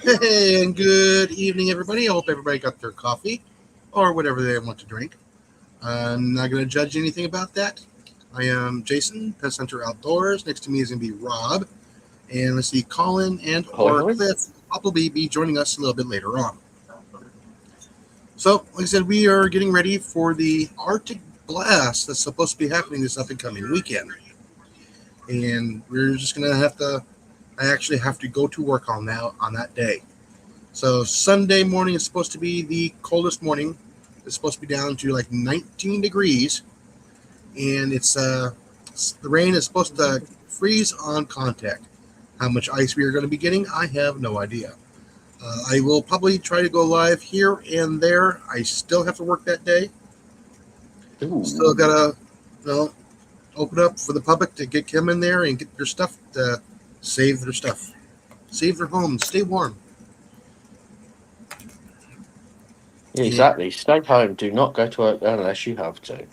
Hey, and good evening, everybody. I hope everybody got their coffee or whatever they want to drink. I'm not going to judge anything about that. I am Jason, Pet Center Outdoors. Next to me is going to be Rob. And let's see, Colin and Ahoy, or ahoy. Cliff will probably be joining us a little bit later on. So, like I said, we are getting ready for the Arctic Blast that's supposed to be happening this up and coming weekend. And we're just going to I actually have to go to work on that day. So Sunday morning is supposed to be the coldest morning. It's supposed to be down to like 19 degrees, and the rain is supposed to freeze on contact. How much ice we are going to be getting, I have no idea. I will probably try to go live here and there. I still have to work that day. Ooh. Still gotta, open up for the public to get them in there and get their stuff to save their stuff, save their homes, stay warm. Yeah, exactly. Stay home. Do not go to work unless you have to.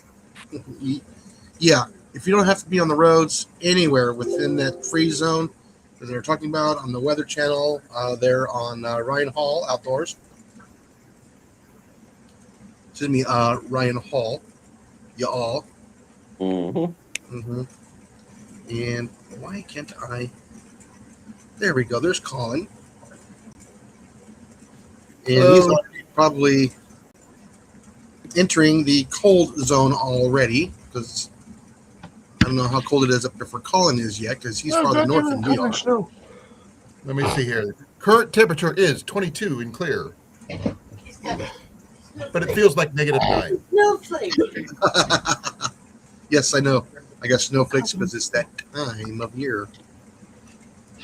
Yeah, if you don't have to be on the roads anywhere within that freeze zone that they're talking about on the Weather Channel, there on Ryan Hall Outdoors. Excuse me, Ryan Hall. Y'all. Mm-hmm. And why can't I? There we go. There's Colin. And he's already probably entering the cold zone already because I don't know how cold it is up there for Colin is yet because he's farther north than we are. Snow. Let me see here. Current temperature is 22 and clear, but it feels like -9. Snowflake. Yes, I know. I got snowflakes because it's that time of year.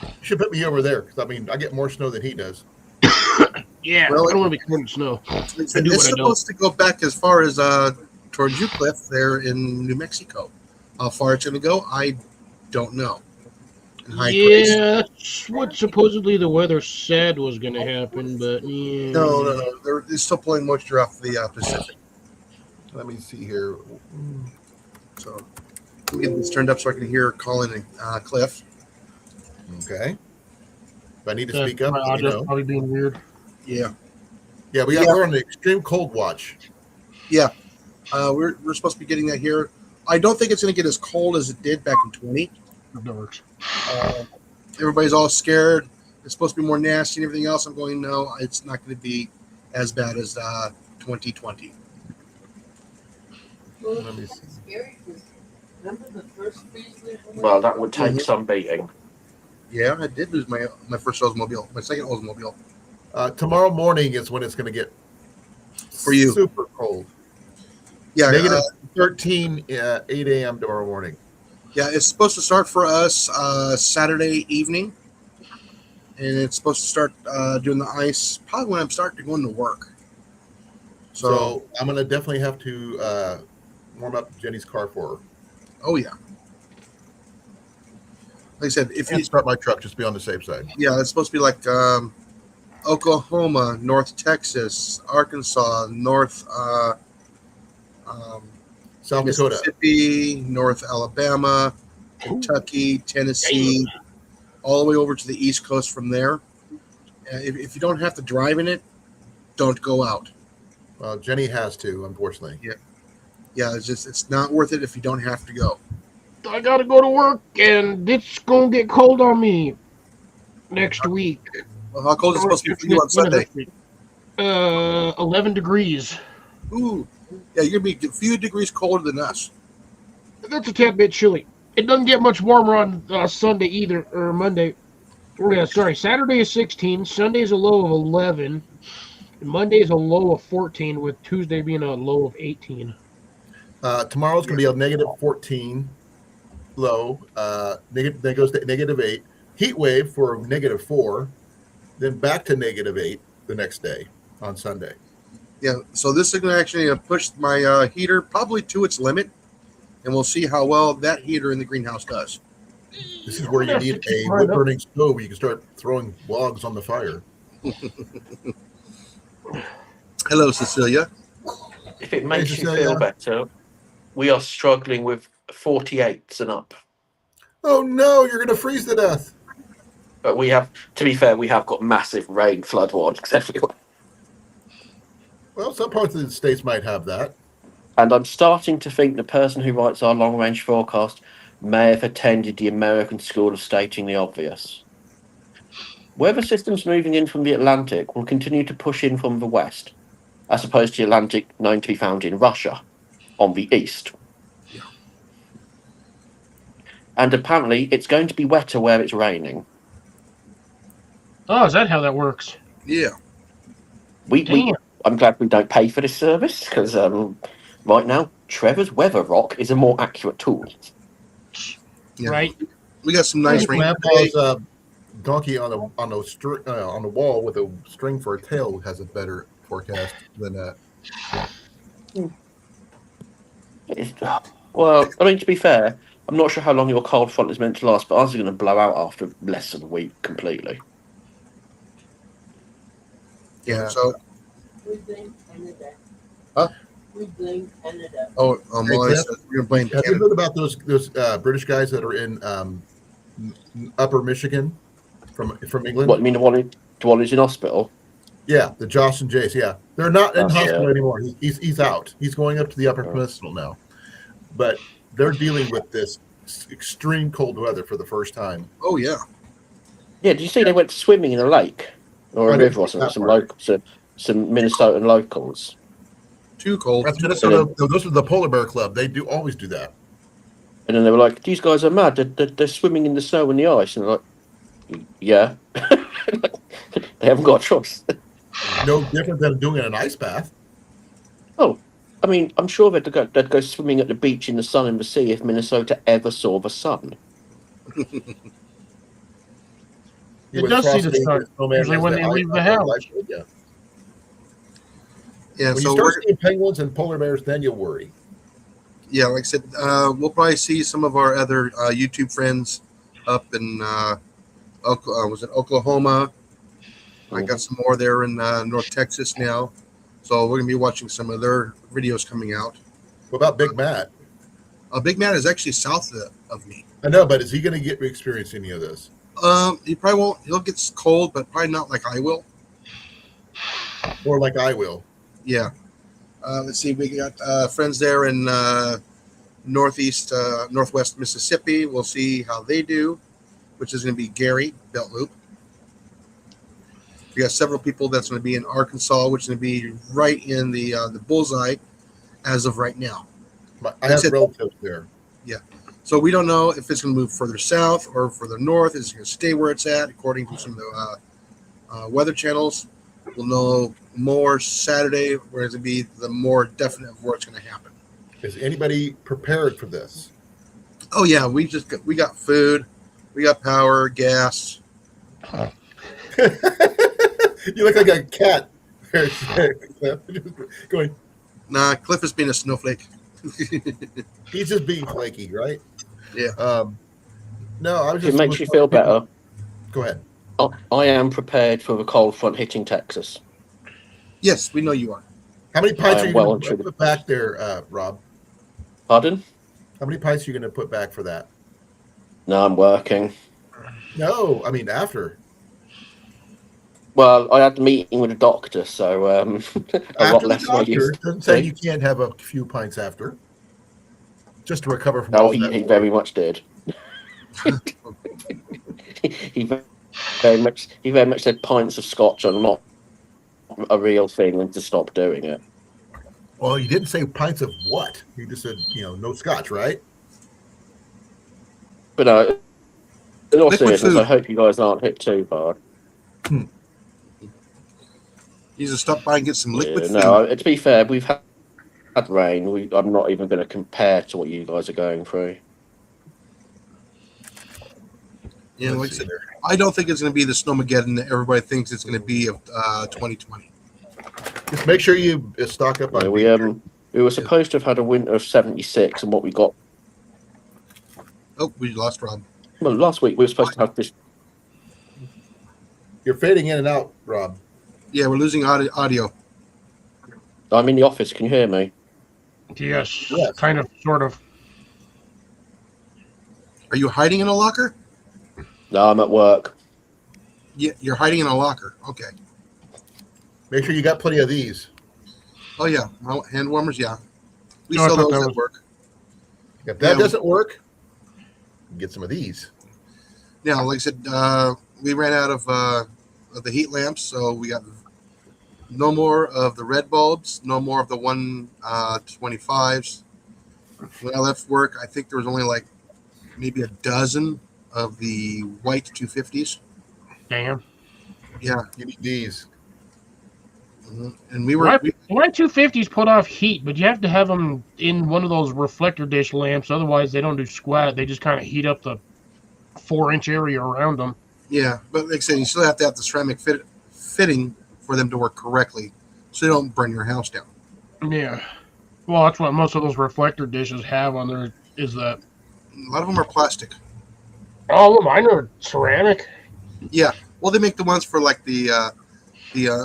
You should put me over there because I get more snow than he does. Yeah, Well, I don't want to be covered in snow. It's I do what I supposed to go back as far as towards you, Cliff, there in New Mexico. How far it's going to go, I don't know. In high grades. Yeah, that's what supposedly the weather said was going to happen, but yeah. No. They're still pulling moisture off the Pacific. Let me see here. So let me get this turned up so I can hear Colin and Cliff. Okay. If I need to speak up, My let me audio's know. probably being weird. Yeah. Yeah, we're on the extreme cold watch. We're supposed to be getting that here. I don't think it's going to get as cold as it did back in 20. That works. Everybody's all scared. It's supposed to be more nasty and everything else. I'm going, no, it's not going to be as bad as 2020. Let me see. Scary, 'cause remember the first freeze wave? Well, that would take some beating. Yeah, I did lose my first Oldsmobile, my second Oldsmobile. Tomorrow morning is when it's going to get For you. super cold. Yeah, -13, 8 a.m. tomorrow morning. yeah, it's supposed to start for us Saturday evening, and it's supposed to start doing the ice probably when I'm starting to go into work. So I'm going to definitely have to warm up Jenny's car for her. Oh yeah. Like I said, if you Can't start my truck, just be on the safe side. yeah, it's supposed to be like Oklahoma, North Texas, Arkansas, North South Dakota. Mississippi, North Alabama, Kentucky, Tennessee, all the way over to the East Coast from there. If you don't have to drive in it, don't go out. Well, Jenny has to, unfortunately. Yeah, it's not worth it if you don't have to go. I got to go to work, and it's going to get cold on me next week. Well, how cold is it supposed to be for you on Sunday? 11 degrees. Ooh, yeah, you're gonna be a few degrees colder than us. That's a tad bit chilly. It doesn't get much warmer on Sunday either, or Monday. Yeah, sorry, Saturday is 16, Sunday is a low of 11, and Monday is a low of 14, with Tuesday being a low of 18. Tomorrow's going to be a -14 low. Then goes to -8. Heat wave for -4. Then back to -8 the next day on Sunday. Yeah, so this is going to actually push my heater probably to its limit, and we'll see how well that heater in the greenhouse does. This is where you need a wood-burning stove. You can start throwing logs on the fire. Hello, Cecilia. If it makes you Cecilia. feel better, we are struggling with 48s and up. Oh no, you're going to freeze to death. But we have, to be fair, we have got massive rain flood warnings everywhere. Well, some parts of the states might have that. And I'm starting to think the person who writes our long range forecast may have attended the American School of Stating the Obvious. Weather systems moving in from the Atlantic will continue to push in from the west, as opposed to the Atlantic known to be found in Russia, on the east. Yeah. And apparently it's going to be wetter where it's raining. Oh, is that how that works? Yeah. Damn. I'm glad we don't pay for this service, because right now, Trevor's Weather Rock is a more accurate tool. Yeah. Right? We got some nice rain today. Grandpa's donkey on the wall with a string for a tail has a better forecast than that. Well, I mean, to be fair, I'm not sure how long your cold front is meant to last, but ours is going to blow out after less than a week completely. Yeah. So, We blame Canada. Huh? We blame Canada. Molly says we're gonna blame Have you Canada. heard about those British guys that are in Upper Michigan from England? What, you mean the one who's in hospital? Yeah, the Josh and Jace. Yeah, they're not in Oh, hospital shit. anymore. He's out. He's going up to the Upper Peninsula now. But they're dealing with this extreme cold weather for the first time. Oh yeah. Yeah, did you see they went swimming in a lake or I a didn't river or see something? that Some part. some Minnesotan locals. Too cold. That's Minnesota. Those are the Polar Bear Club. They always do that. And then they were like, "These guys are mad. They're swimming in the snow and the ice." And they're like, "Yeah, they haven't got a choice." No different than doing an ice bath. I mean, I'm sure they'd go swimming at the beach in the sun and the sea if Minnesota ever saw the sun. It With does see the frosting, sun, snowman usually has when the they ice leave the bath. house. Yeah. Yeah. When So you we're start seeing penguins and polar bears, then you'll worry. yeah, like I said, we'll probably see some of our other YouTube friends up in was it Oklahoma? I got some more there in North Texas now, so we're gonna be watching some of their videos coming out. What about Big Matt? Big Man is actually south of me. I know, but is he going to experience any of this? He probably won't. He'll get cold, but probably not like I will. Or like I will? Yeah. Let's see. We got friends there in northwest Mississippi. We'll see how they do, which is going to be Gary Belt Loop. We got several people that's going to be in Arkansas, which is going to be right in the bullseye as of right now. I have relatives there. So we don't know if it's going to move further south or further north. Is it going to stay where it's at? According to some of the weather channels, we'll know more Saturday, where it's going to be the more definite of where it's going to happen. Is anybody prepared for this? Oh yeah, we got food, we got power, gas. You look like a cat. Going. Nah, Cliff is being a snowflake. He's just being flaky, right? Yeah. No, I was If just. it makes you feel better, Go ahead. I am prepared for the cold front hitting Texas. Yes, we know you are. How many pints I are am you well going and to truly- put back there, Rob? Pardon? How many pints are you going to put back for that? No, I'm working. No, I mean after. Well, I had the meeting with a doctor, so a lot After the less than I doctor used doesn't to. say you can't have a few pints after. Just to recover from No, all he that. very much did. he very much said pints of scotch are not a real thing and to stop doing it. Well, you didn't say pints of what? You just said, no scotch, right? But no, in all Liquid seriousness, food. I hope you guys aren't hit too hard. You just stop by and get some liquid food. No, to be fair, we've had rain. I'm not even going to compare to what you guys are going through. Yeah, like I Let's said, see. I don't think it's going to be the snowmageddon that everybody thinks it's going to be of 2020. Just make sure you stock up on We were supposed to have had a winter of 76, and what we got. Oh, we lost Rob. Well, last week we were supposed to have this. You're fading in and out, Rob. Yeah, we're losing audio. I'm in the office. Can you hear me? Yes, Yes. kind of, sort of. Are you hiding in a locker? No, I'm at work. Yeah, you're hiding in a locker. Okay. Make sure you got plenty of these. Oh yeah, hand warmers. Yeah, we No, I sell thought those that at was- work. If that Yeah. doesn't work, get some of these. Yeah, like I said, we ran out of the heat lamps, so we got no more of the red bulbs, no more of the 125s. When I left work, I think there was only like maybe a dozen of the white 250s. Damn. Yeah, You need these. and we were Why 250s put off heat, but you have to have them in one of those reflector dish lamps. Otherwise, they don't do squat. They just kind of heat up the 4-inch area around them. yeah, but like I said, you still have to have the ceramic fitting for them to work correctly, so they don't burn your house down. Yeah. Well, that's what most of those reflector dishes have on there. Is that A lot of them are plastic. all of mine are ceramic? Yeah, well, they make the ones for like the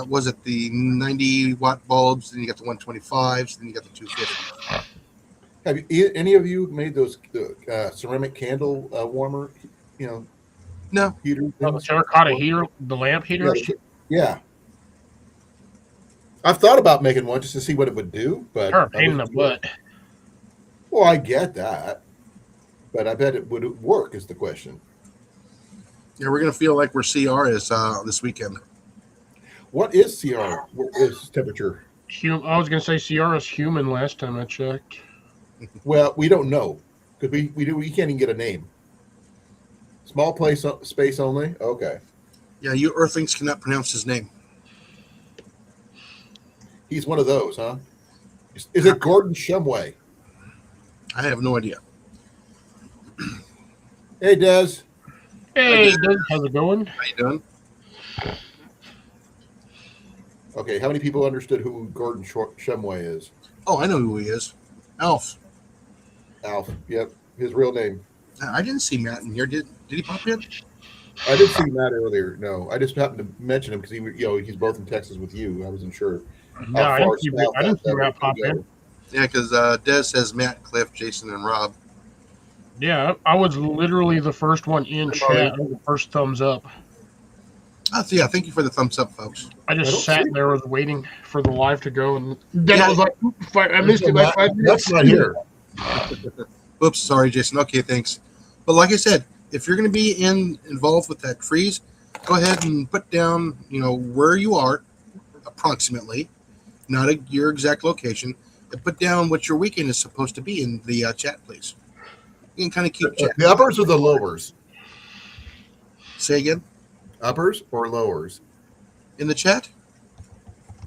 was it the 90-watt bulbs? Then you got the 125s. Then you got the 250. Have any of you made those ceramic candle warmer? No, Heater. Oh, the things? terracotta heater, the lamp heaters. Yeah. I've thought about making one just to see what it would do, but They're a pain in the butt. Well, I get that, but I bet it would work. Is the question. yeah, we're gonna feel like we're CR is this weekend. What is CR? What is temperature? I was gonna say Sierra's human last time I checked. Well, we don't know because we can't even get a name. Small space only. Okay, Yeah, you Earthlings cannot pronounce his name. he's one of those, huh? Is it Gordon Shumway? I have no idea. Hey, Des. Hey, Doug, how's it going? How you doing? Okay, how many people understood who Gordon Shumway is? Oh, I know who he is. Alf. Alf. Yep, his real name. I didn't see Matt in here. Did he pop in? I didn't see Matt earlier. No, I just happened to mention him because he's both in Texas with you. I wasn't sure. No, I far didn't see south that Matt would pop go. in. Yeah, because Des says Matt, Cliff, Jason, and Rob. Yeah, I was literally the first one in chat. I was the first thumbs up. Oh, so yeah, thank you for the thumbs up, folks. I I don't just sat see- there was waiting for the live to go, and then Yeah. I was like, I missed it by 5 minutes. That's not here. Oops, sorry, Jason. Okay, thanks. But like I said, if you're going to be involved with that freeze, go ahead and put down, where you are, approximately, not your exact location, and put down what your weekend is supposed to be in the chat, please. You can kind of keep chat. The uppers or the lowers? Say again Uppers or lowers? in the chat.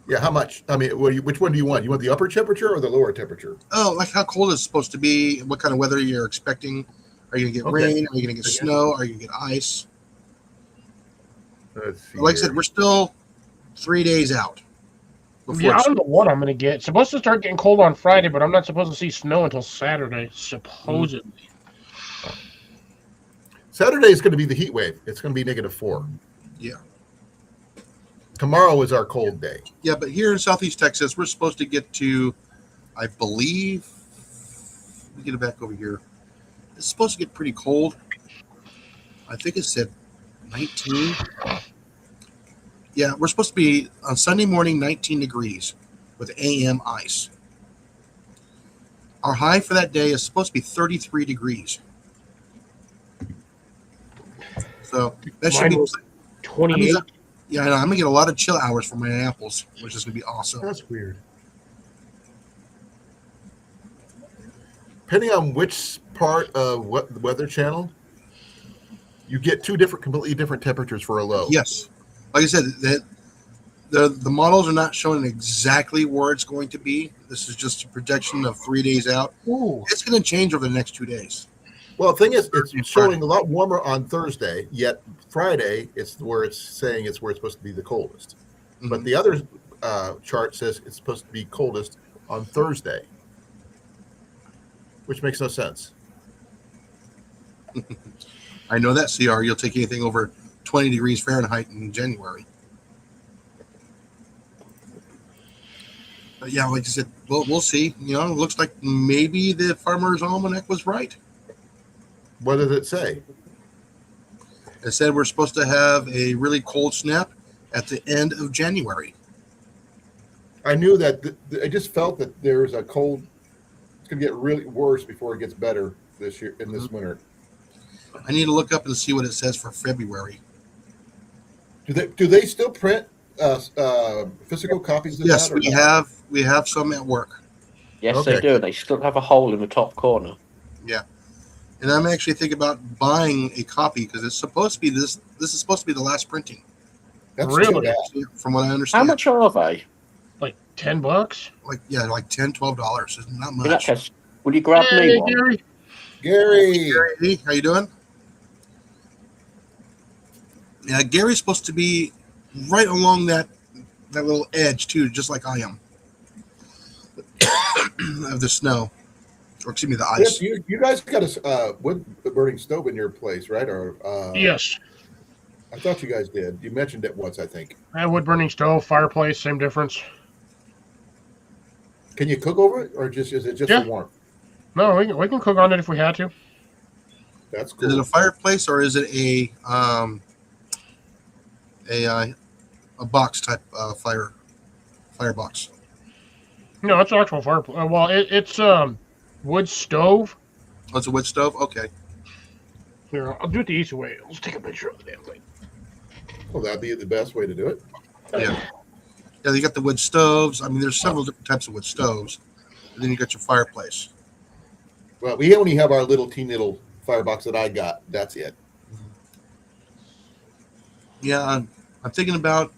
Yeah, how much? I mean, which one do you want? You want the upper temperature or the lower temperature? Oh, like how cold it's supposed to be, what kind of weather you're expecting. Are you going to get Okay. rain? Are you going to get snow? Are you going to get ice? Let's see. Like I said, we're still 3 days out. Before Yeah, I it's- don't know what I'm gonna get. It's supposed to start getting cold on Friday, but I'm not supposed to see snow until Saturday, supposedly. Saturday is going to be the heat wave. It's going to be -4. Yeah. Tomorrow is our cold day. Yeah, but here in Southeast Texas, we're supposed to get to, I believe, let me get it back over here. It's supposed to get pretty cold. I think it said 19. Yeah, we're supposed to be on Sunday morning 19 degrees with AM ice. Our high for that day is supposed to be 33 degrees. So that should Mine be. was 28. Yeah, I know. I'm gonna get a lot of chill hours for my apples, which is gonna be awesome. That's weird. Depending on which part of what the Weather Channel, you get two completely different temperatures for a low. Yes, like I said, that the models are not showing exactly where it's going to be. This is just a projection of 3 days out. Ooh. It's going to change over the next 2 days. Well, the thing is, it's showing a lot warmer on Thursday, yet Friday it's where it's saying it's where it's supposed to be the coldest. But the other chart says it's supposed to be coldest on Thursday, which makes no sense. I know that CR. You'll take anything over 20 degrees Fahrenheit in January. But yeah, like I said, we'll see. It looks like maybe the Farmer's Almanac was right. What does it say? It said we're supposed to have a really cold snap at the end of January. I knew that. I just felt that there's a cold. It's going to get really worse before it gets better this year in this winter. I need to look up and see what it says for February. Do they still print physical copies of Yes, that? Or we not? have some at work. Yes, Okay. they do. They still have a hole in the top corner. And I'm actually thinking about buying a copy because it's supposed to be this is supposed to be the last printing, That's Really? too bad. from what I How understand. much are they? Like $10. Like $10, $12. It's not In that much. case, will you grab Hey, me one? Gary. Gary, Gary, how you doing? Yeah, Gary's supposed to be right along that little edge too, just like I am of the snow, or excuse me, the ice. Cliff, you guys got a wood burning stove in your place, right? Or Yes. I thought you guys did. You mentioned it once, I think. I have wood burning stove, fireplace, same difference. Can you cook over it, or is it just Yeah. for warmth? No, we can cook on it if we had to. That's Is it cool. a fireplace or is it a box type firebox? No, it's an actual fireplace. Well, it's wood stove. Oh, it's a wood stove. Okay. Here, I'll do it the easy way. Let's take a picture of the damn thing. Well, that'd be the best way to do it. Yeah, you got the wood stoves. I mean, there's several different types of wood stoves. And then you got your fireplace. Well, we only have our teeny little firebox that I got. That's it. Yeah, I'm thinking about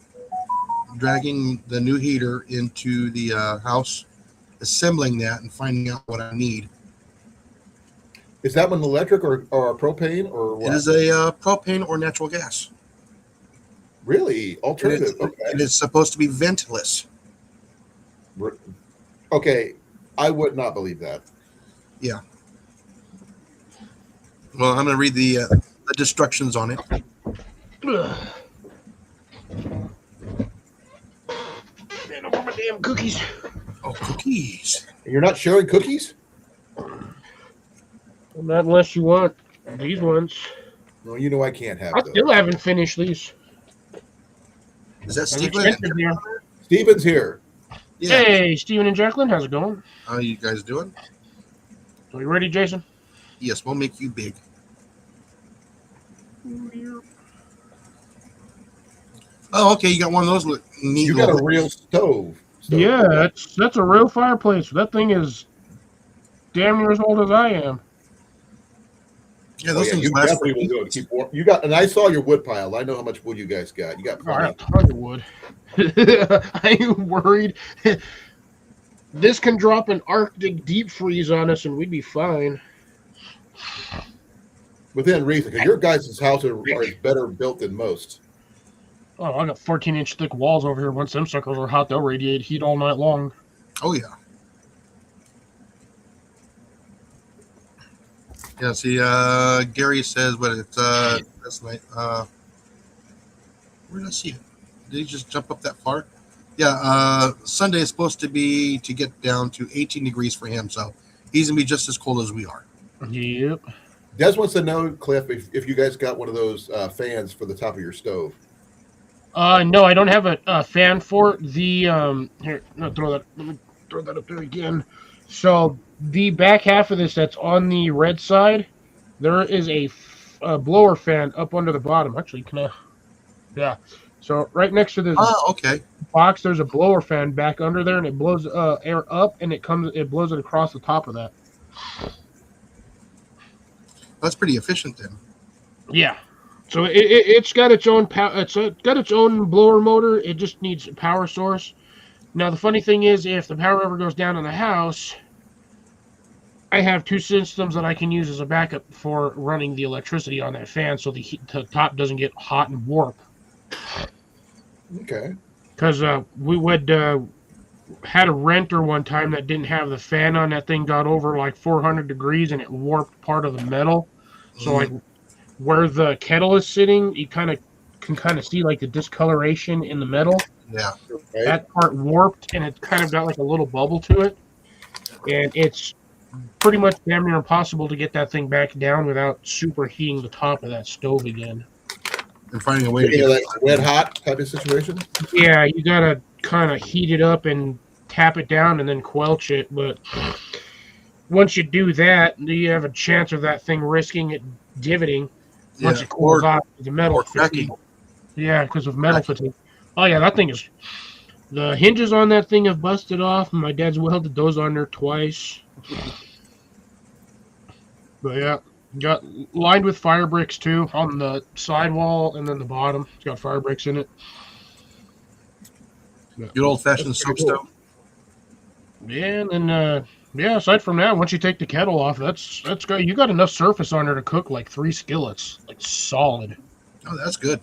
dragging the new heater into the house, assembling that, and finding out what I need. Is that one electric or propane or what? It is a propane or natural gas. Really alternative. It is supposed to be ventless. Okay. Okay, I would not believe that. Well, I'm going to read the instructions on it. Ugh. Man, over my damn cookies. Oh, cookies. You're not sharing cookies? Not unless you want these ones. No, you know I can't have I those. still haven't finished these. Is that They're Steve? expensive here. Steven's here. Yeah. Hey, Steven and Jacqueline, how's it going? How are you guys doing? Are you ready, Jason? Yes, we'll make you big. Oh, okay. You got one of those neat You got little- a real stove. Yeah, that's a real fireplace. That thing is damn near as old as I am. Yeah, Oh, those yeah, things you last definitely will do it. Keep warm. You got, and I saw your wood pile. I know how much wood you guys got. You got Oh, I plenty. got tons of wood. I ain't worried. This can drop an Arctic deep freeze on us, and we'd be fine. Within reason, because your guys' houses are better built than most. Oh, I got 14-inch thick walls over here. Once them suckers are hot, they'll radiate heat all night long. Oh, yeah. Yeah, see, Gary says, what it's, that's night. Where did I see it? Did he just jump up that far? Yeah, Sunday is supposed to get down to 18 degrees for him, so he's going to be just as cold as we are. Yep. Des wants to know, Cliff, if you guys got one of those fans for the top of your stove. No, I don't have a fan for it. The here, no, let me throw that up there again. So the back half of this that's on the red side, there is a blower fan up under the bottom. Actually, can I? Yeah. So right next to this Oh, okay. box, there's a blower fan back under there, and it blows air up, and it blows it across the top of that. That's pretty efficient then. Yeah. So it's got its own it's got its own blower motor. It just needs a power source. Now the funny thing is, if the power ever goes down in the house, I have two systems that I can use as a backup for running the electricity on that fan, so the top doesn't get hot and warp. Okay. Because we would had a renter one time that didn't have the fan on. That thing got over like 400 degrees, and it warped part of the metal. So like where the kettle is sitting, you can kind of see like the discoloration in the metal. Yeah. Okay. That part warped, and it kind of got like a little bubble to it. And it's pretty much damn near impossible to get that thing back down without superheating the top of that stove again. and finding a way to You get know, like red hot type of situation. Yeah, you gotta kind of heat it up and tap it down and then quench it. But once you do that, you have a chance of that thing risking it divoting once Yeah, it cools or- off the metal or fatigue. cracking. Yeah, because of metal fatigue. Oh yeah, that thing is. The hinges on that thing have busted off. My dad's welded those on there twice. But yeah, got lined with fire bricks too on the sidewall and then the bottom. It's got fire bricks in it. Good old fashioned That's pretty soapstone. Yeah, and then yeah, aside from that, once you take the kettle off, that's good. You got enough surface on there to cook like 3 skillets, like solid. Oh, that's good.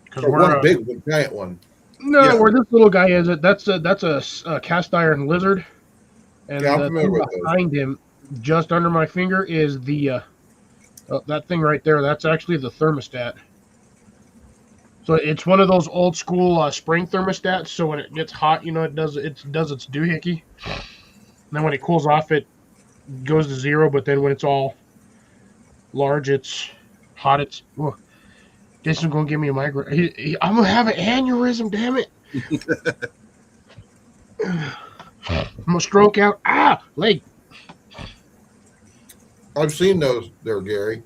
Because Or we're one big one, giant one. no, Yeah. where this little guy is, that's a cast iron lizard, and Yeah, I'm the familiar thing with those. behind him, just under my finger, is the that thing right there. That's actually the thermostat. So it's one of those old school spring thermostats. So when it gets hot, it does its doohickey. And then when it cools off, it goes to 0. But then when it's all large, it's hot. It's this is gonna give me a migraine. I'm gonna have an aneurysm. Damn it! I'm gonna stroke out. Leg. I've seen those there, Gary.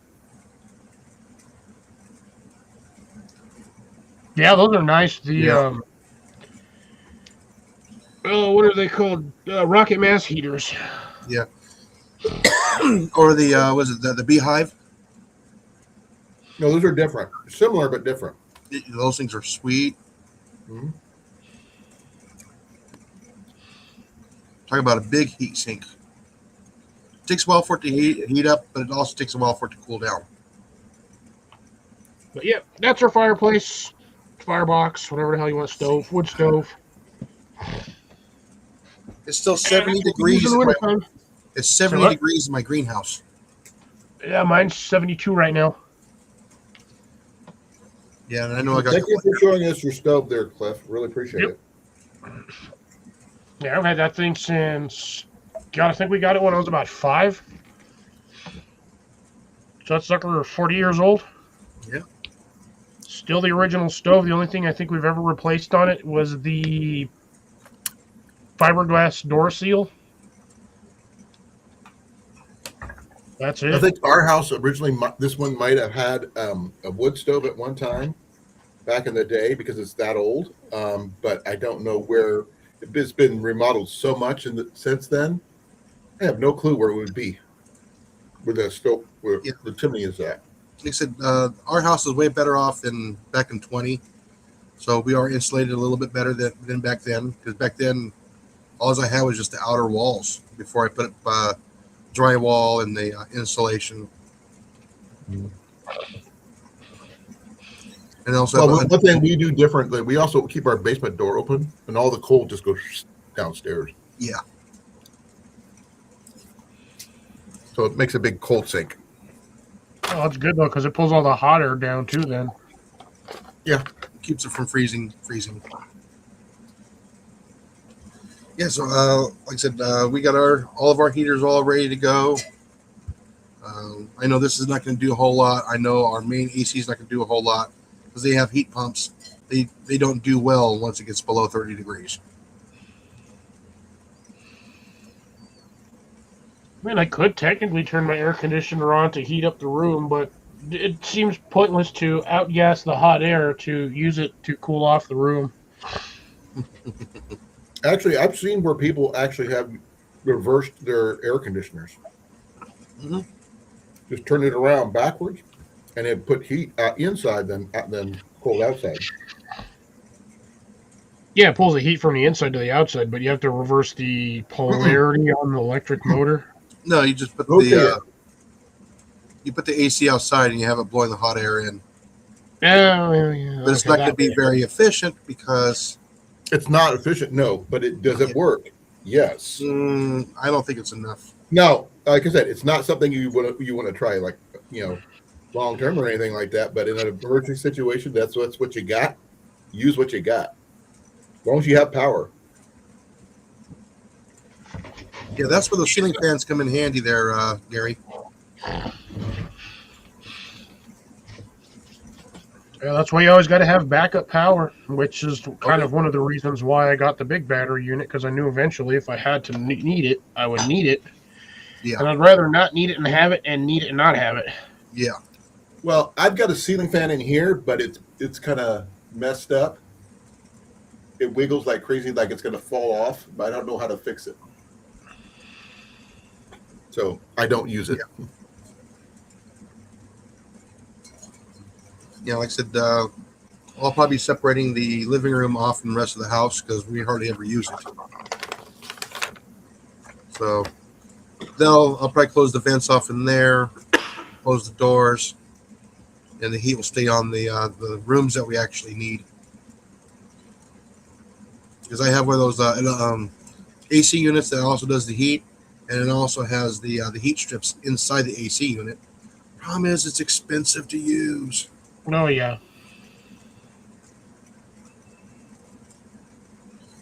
Yeah, those are nice. The Yeah. what are they called? Rocket mass heaters. Or the was it the beehive? No, those are different. Similar but different. Those things are sweet. Mhm. Talk about a big heat sink. Takes a while for it to heat up, but it also takes a while for it to cool down. But yeah, that's our fireplace, firebox, whatever the hell you want, stove, wood stove. It's still 70 degrees. In the wintertime. It's 70 So what? degrees in my greenhouse. Yeah, mine's 72 right now. Yeah, and I know I got. Thank you for showing us your stove there, Cliff. Really appreciate Yep. it. Yeah, I've had that thing since. God, I think we got it when I was about 5. So that sucker 40 years old. Yeah. Still the original stove. The only thing I think we've ever replaced on it was the fiberglass door seal. That's it. I think our house originally, this one might have had a wood stove at one time back in the day because it's that old. But I don't know where it's been remodeled so much since then. I have no clue where it would be, where the stove, where Yeah. the chimney is at. Like I said, our house is way better off than back in 20. So we are insulated a little bit better than back then. Because back then, all I had was just the outer walls before I put up drywall and the insulation. And also, Well, one thing we do differently, we also keep our basement door open, and all the cold just goes downstairs. yeah, So it makes a big cold sink. Oh, that's good though, because it pulls all the hot air down too. Then. keeps it from freezing. Yeah, so like I said, we got all of our heaters all ready to go. I know this is not going to do a whole lot. I know our main AC is not going to do a whole lot because they have heat pumps. They don't do well once it gets below 30 degrees. I mean, I could technically turn my air conditioner on to heat up the room, but it seems pointless to outgas the hot air to use it to cool off the room. Actually, I've seen where people actually have reversed their air conditioners. Mhm. Just turn it around backwards, and it put heat inside, then cold outside. Yeah, it pulls the heat from the inside to the outside, but you have to reverse the polarity on the electric motor. No, you just put Okay. you put the AC outside and you have it blowing the hot air in. Oh, yeah. But it's not going to be very efficient because It's not efficient, no, but does it work? Yes. I don't think it's enough. No, like I said, it's not something you want to try, like long term or anything like that. But in an emergency situation, that's what you got. Use what you got, as long as you have power. Yeah, that's where those ceiling fans come in handy there, Gary. Yeah, that's why you always got to have backup power, which is kind of one of the reasons why I got the big battery unit, because I knew eventually if I had to need it, I would need it. Yeah. And I'd rather not need it and have it and need it and not have it. Yeah. Well, I've got a ceiling fan in here, but it's kind of messed up. It wiggles like crazy, like it's going to fall off, but I don't know how to fix it. So I don't use it. Yeah, like I said, I'll probably be separating the living room off from the rest of the house because we hardly ever use it. So I'll probably close the vents off in there, close the doors, and the heat will stay on the rooms that we actually need. Because I have one of those AC units that also does the heat, and it also has the heat strips inside the AC unit. Problem is, it's expensive to use. Oh, yeah.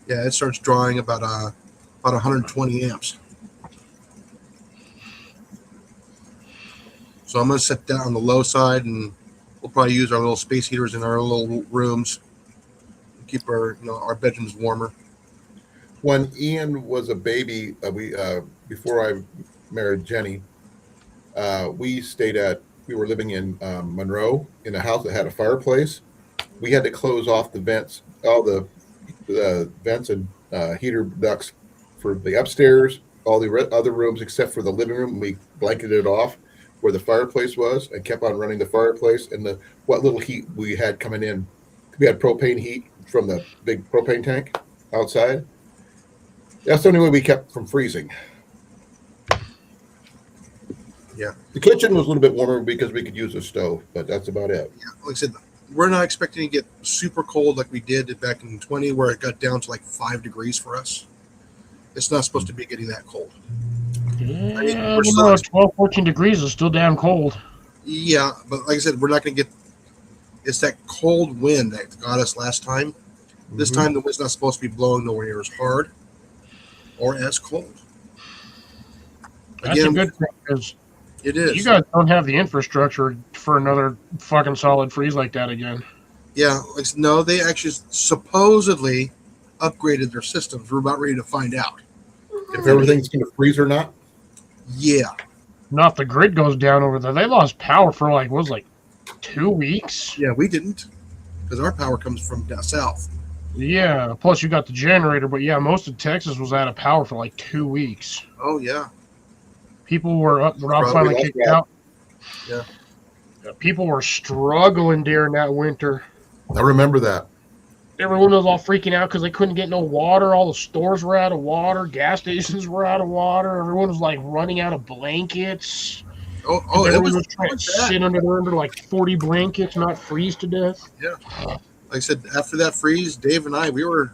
Yeah, it starts drawing about 120 amps. So I'm going to set that on the low side, and we'll probably use our little space heaters in our little rooms, keep our bedrooms warmer. When Ian was a baby, before I married Jenny, we were living in Monroe in a house that had a fireplace. We had to close off the vents, all the vents and heater ducts for the upstairs, all the other rooms except for the living room. We blanketed it off where the fireplace was and kept on running the fireplace and what little heat we had coming in. We had propane heat from the big propane tank outside. That's the only way we kept from freezing. Yeah. The kitchen was a little bit warmer because we could use a stove, but that's about it. Yeah, like I said, we're not expecting to get super cold like we did back in 20, where it got down to like 5 degrees for us. It's not supposed to be getting that cold. Yeah, we're still- 12, 14 degrees is still damn cold. Yeah, but like I said, we're not going to get. It's that cold wind that got us last time. This time, the wind's not supposed to be blowing nowhere near as hard or as cold. That's a good thing, because It is. you guys don't have the infrastructure for another fucking solid freeze like that again. Yeah, no, they actually supposedly upgraded their systems. We're about ready to find out. If everything's going to freeze or not. Yeah. Not the grid goes down over there. They lost power for like 2 weeks. Yeah, we didn't, because our power comes from down south. Yeah, plus you got the generator, but yeah, most of Texas was out of power for like 2 weeks. Oh yeah. People were up. Rob Probably finally like kicked that. out. Yeah. People were struggling during that winter. I remember that. Everyone was all freaking out because they couldn't get no water. All the stores were out of water. Gas stations were out of water. Everyone was like running out of blankets. Oh, it Everyone was was trying to bad. sit under like 40 blankets, not freeze to death. Like I said, after that freeze, Dave and I, we were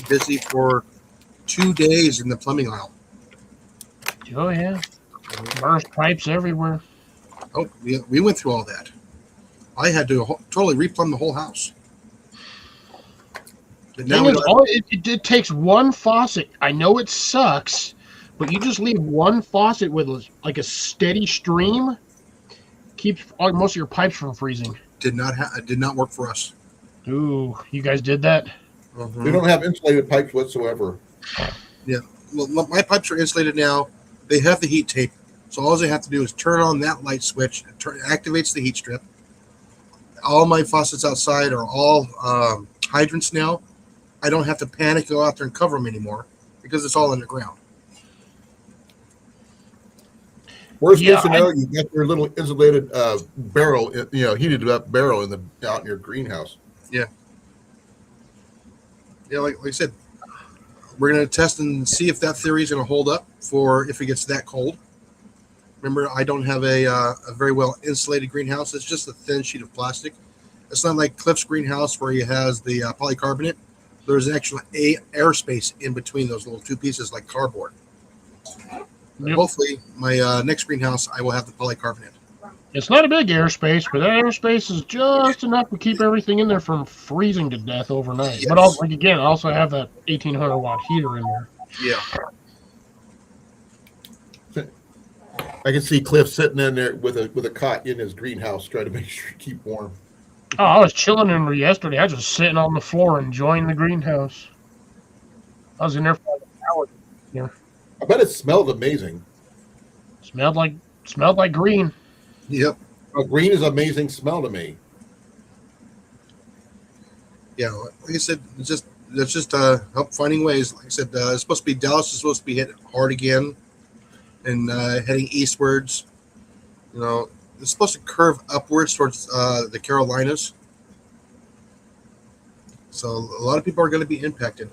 busy for 2 days in the plumbing aisle. Oh yeah, burst pipes everywhere. Oh, we went through all that. I had to totally replumb the whole house. But now Thing we is, don't have- it takes one faucet. I know it sucks, but you just leave one faucet with like a steady stream, keeps most of your pipes from freezing. did not work for us. Ooh, you guys did that? We don't have insulated pipes whatsoever. Well, my pipes are insulated now. They have the heat tape, so all I have to do is turn on that light switch. It activates the heat strip. All my faucets outside are all hydrants now. I don't have to panic, go out there and cover them anymore because it's all underground. Worst Yeah, case scenario, you got your little insulated barrel, heated up barrel out in your greenhouse. Yeah, like I said, we're going to test and see if that theory is going to hold up for if it gets that cold. Remember, I don't have a very well insulated greenhouse. It's just a thin sheet of plastic. It's not like Cliff's greenhouse where he has the polycarbonate. There's actual airspace in between those little two pieces like cardboard. Yep. Hopefully, my next greenhouse, I will have the polycarbonate. It's not a big airspace, but that airspace is just enough to keep everything in there from freezing to death overnight. Yes. But I also have that 1800 watt heater in there. Yeah. I can see Cliff sitting in there with a cot in his greenhouse trying to make sure to keep warm. Oh, I was chilling in there yesterday. I was just sitting on the floor enjoying the greenhouse. I was in there for like an hour. I bet it smelled amazing. Smelled like green. Yep. Green is amazing smell to me. Yeah, like I said, it's just help finding ways. Like I said, it's supposed to be Dallas is supposed to be hit hard again, and heading eastwards. You know, it's supposed to curve upwards towards the Carolinas. So a lot of people are going to be impacted.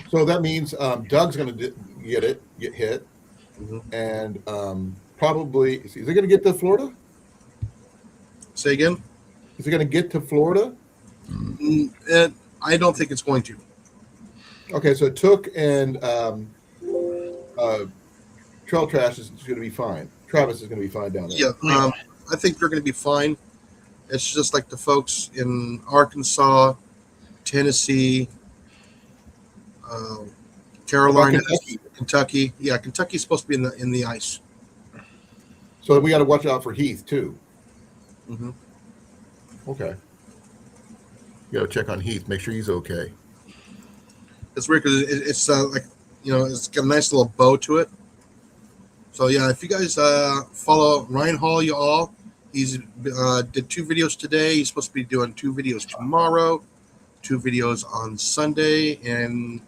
So that means Doug's going to get hit, Mhm. and probably is he going to get to Florida? Say again? Is he going to get to Florida? I don't think it's going to. Okay, so Took and Trail Trash is going to be fine. Travis is going to be fine down there. Yeah, I think they're going to be fine. It's just like the folks in Arkansas, Tennessee, Carolina, Kentucky. Yeah, Kentucky's supposed to be in the ice. So we got to watch out for Heath too. Mm-hmm. Okay. You got to check on Heath, make sure he's okay. It's weird because it's like, you know, it's got a nice little bow to it. So yeah, if you guys follow Ryan Hall, you all, he's did 2 videos today. He's supposed to be doing 2 videos tomorrow, 2 videos on Sunday, and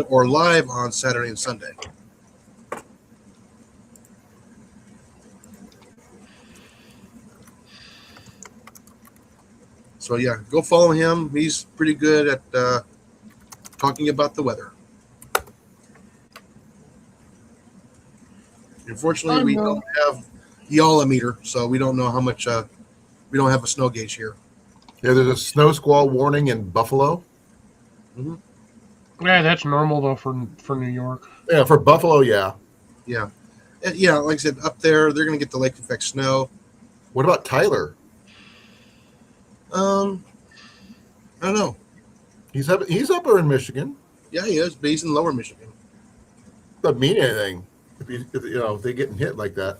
or live on Saturday and Sunday. So yeah, go follow him. He's pretty good at talking about the weather. Unfortunately, we don't have the meter, so we don't know how much. We don't have a snow gauge here. Yeah, there's a snow squall warning in Buffalo. Yeah, that's normal though for New York. Yeah, for Buffalo, yeah. Yeah, yeah. Like I said, up there they're going to get the lake effect snow. What about Tyler? I don't know. He's up there in Michigan. Yeah, he is, but he's in Lower Michigan. Doesn't mean anything if they getting hit like that.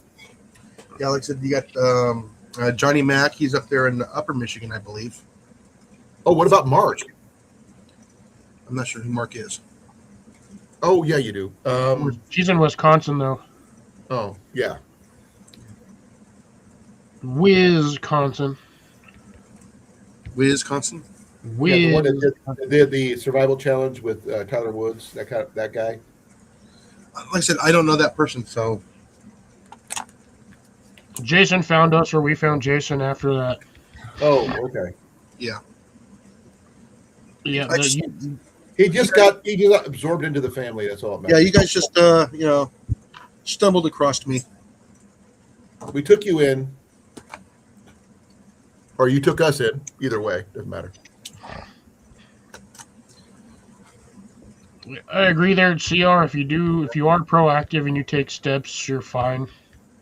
Yeah, like I said, you got Johnny Mack. He's up there in Upper Michigan, I believe. Oh, what about Mark? I'm not sure who Mark is. Oh, yeah, you do. She's in Wisconsin though. Oh, yeah. Wisconsin. Wisconsin. Yeah, the one that did the survival challenge with Tyler Woods, that guy. Like I said, I don't know that person, so Jason found us, or we found Jason after that. Oh, okay. yeah. Yeah, He just got absorbed into the family. That's all it Yeah, matters. you guys just stumbled across me. We took you in, or you took us in. Either way, doesn't matter. I agree there, CR. If you are proactive and you take steps, you're fine.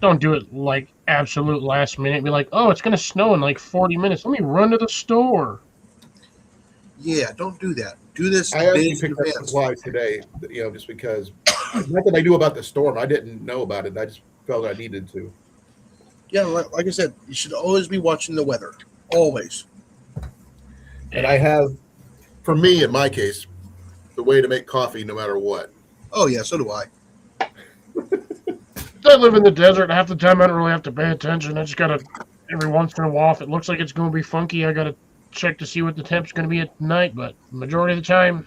Don't do it like absolute last minute. Be like, oh, it's gonna snow in like 40 minutes. Let me run to the store. Yeah, don't do that. Do this I actually days in picked up advance. supplies today, just because. Not that I knew about the storm. I didn't know about it. I just felt I needed to. Yeah, like I said, you should always be watching the weather. Always. And I have, for me, in my case, the way to make coffee no matter what. Oh yeah, so do I. I live in the desert. Half the time, I don't really have to pay attention. I just gotta every once in a while, if it looks like it's gonna be funky, I gotta check to see what the temp's gonna be at night. But majority of the time,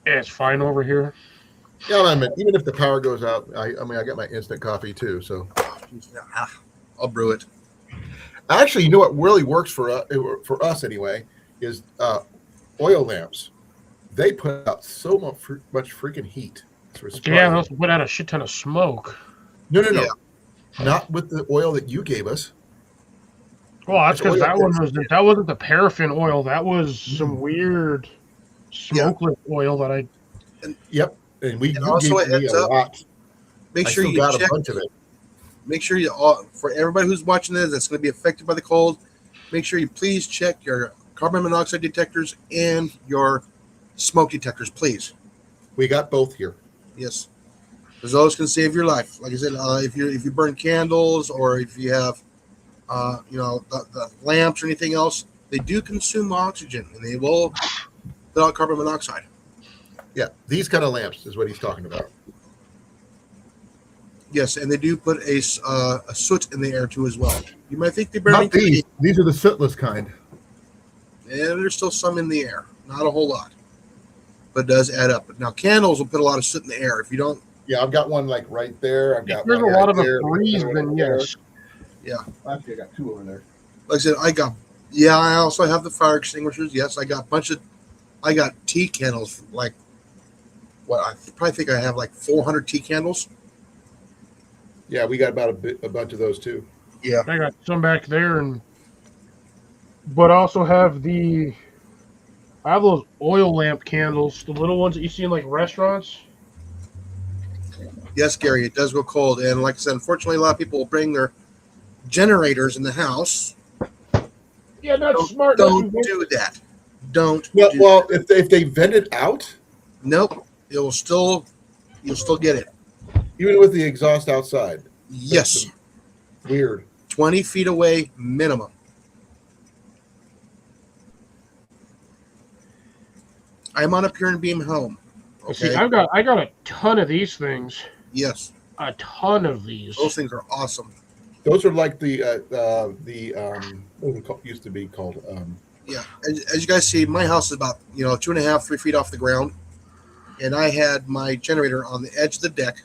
it's fine over here. Yeah, I mean, even if the power goes out, I got my instant coffee too. So I'll brew it. actually, you know what really works for us anyway is oil lamps. They put out so much freaking heat. Yeah, those put out a shit ton of smoke. No, Yeah. not with the oil that you gave us. Well, that's because Oil that wasn't the paraffin oil. That was some weird smokeless oil that I. Yep, and you also gave a me heads a up, lot. Make I sure still you got check. a bunch of it. Make sure you all, for everybody who's watching this that's going to be affected by the cold, make sure you please check your carbon monoxide detectors and your smoke detectors, please. We got both here. Yes, because those can save your life. Like I said, if you burn candles or if you have the lamps or anything else, they do consume oxygen and they will put out carbon monoxide. Yeah, these kind of lamps is what he's talking about. Yes, and they do put a soot in the air too as well. You might think they barely. Not these. These are the sootless kind. And there's still some in the air, not a whole lot, but it does add up. Now candles will put a lot of soot in the air. If you don't, Yeah, I've got one like right there. I've got There's a one lot right of a there, breeze, right then there. yes. Actually, I got two over there. like I said, I also have the fire extinguishers. Yes, I got tea candles. Like, I probably think I have like 400 tea candles. Yeah, we got about a bunch of those too. Yeah. I got some back there, but I also have I have those oil lamp candles, the little ones that you see in like restaurants. Yes, Gary, it does go cold. And like I said, unfortunately, a lot of people will bring their generators in the house. Yeah, that's Don't, smart. don't do that. Don't. Well, do well, if they vent it out, Nope. You'll still get it. even with the exhaust outside. Yes. Weird. 20 feet away minimum. I'm on a Pure and Beam home. See, Okay. I got a ton of these things. Yes. A ton of these. Those things are awesome. Those are like the what was it called, used to be called. Yeah. As you guys see, my house is about 2.5, 3 feet off the ground, and I had my generator on the edge of the deck,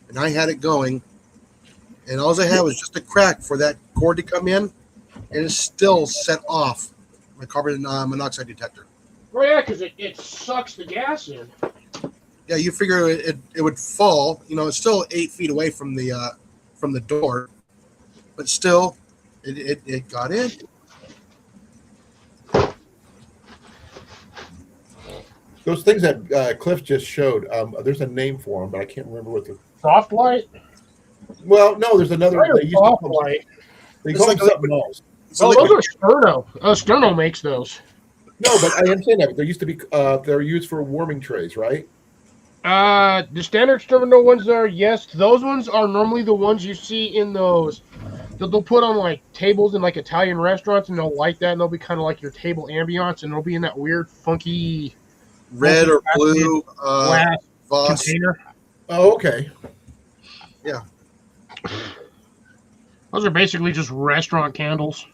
and I had it going, and all I had was just a crack for that cord to come in, and it still set off my carbon monoxide detector. Oh yeah, because it sucks the gas in. Yeah, you figure it would fall. It's still 8 feet away from the door, but still, it got in. Those things that Cliff just showed. There's a name for them, but I can't remember what the. Soft light. Well, no, there's another. They used to Soft call, light. they It's call like them a something else. It's a Oh, liquid. those are Sterno. Sterno makes those. No, but I am saying that. But there used to be. They're used for warming trays, right? The standard Sterno ones are, yes. Those ones are normally the ones you see in those that they'll put on like tables in like Italian restaurants, and they'll light that, and they'll be kind of like your table ambiance, and they'll be in that weird, funky Red or blue glass Voss. container. Oh, okay. Those are basically just restaurant candles.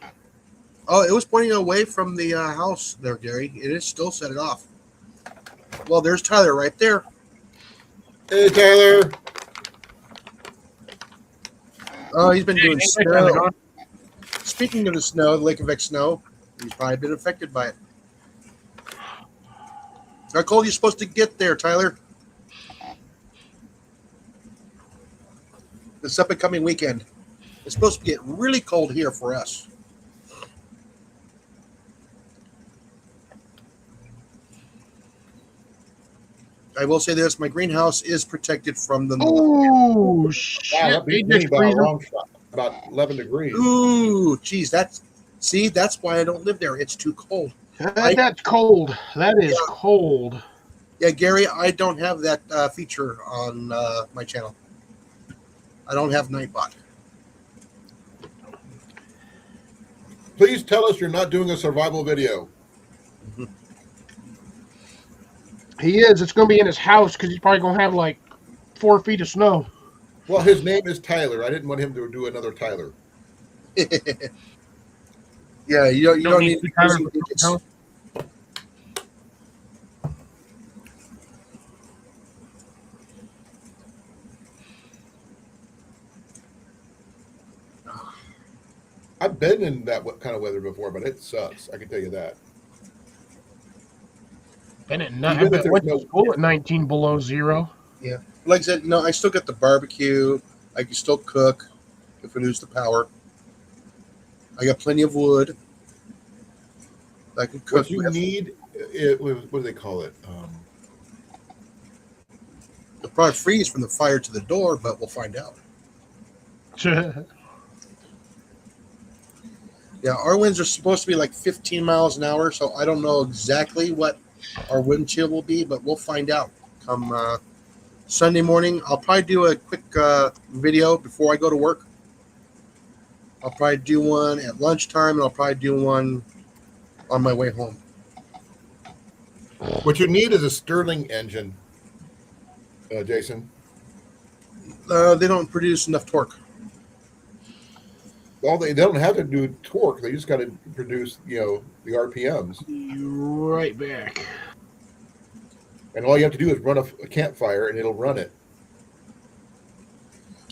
Oh, it was pointing away from the house there, Gary. It is still set it off. Well, there's Tyler right there. Hey, Tyler. Oh, he's been doing Hey, snow. Tyler. Speaking of the snow, the Lake Effect snow, he's probably been affected by it. How cold are you supposed to get there, Tyler? This up and coming weekend. It's supposed to get really cold here for us. I will say this: my greenhouse is protected from the. Oh shit! Wow, that beat me by a long shot. About 11 degrees. Ooh, geez, that's why I don't live there. It's too cold. That's cold. That is cold. Yeah, Gary, I don't have that feature on my channel. I don't have Nightbot. Please tell us you're not doing a survival video. He is. It's going to be in his house because he's probably going to have like 4 feet of snow. Well, his name is Tyler. I didn't want him to do another Tyler. Yeah, you don't need to Tyler. to. I've been in that kind of weather before, but it sucks. I can tell you that. And it Even I if there's went no- to school at 19 below zero. Like I said, I still got the barbecue. I can still cook if we lose the power. I got plenty of wood. I can cook. What you with. need, what do they call it? It'll probably freeze from the fire to the door, but we'll find out. Yeah, our winds are supposed to be like 15 miles an hour, so I don't know exactly what our wind chill will be, but we'll find out come Sunday morning. I'll probably do a quick video before I go to work. I'll probably do one at lunchtime, and I'll probably do one on my way home. What you need is a Stirling engine, Jason. They don't produce enough torque. Well, they don't have to do torque. They just got to produce, the RPMs. Right back. And all you have to do is run a campfire, and it'll run it.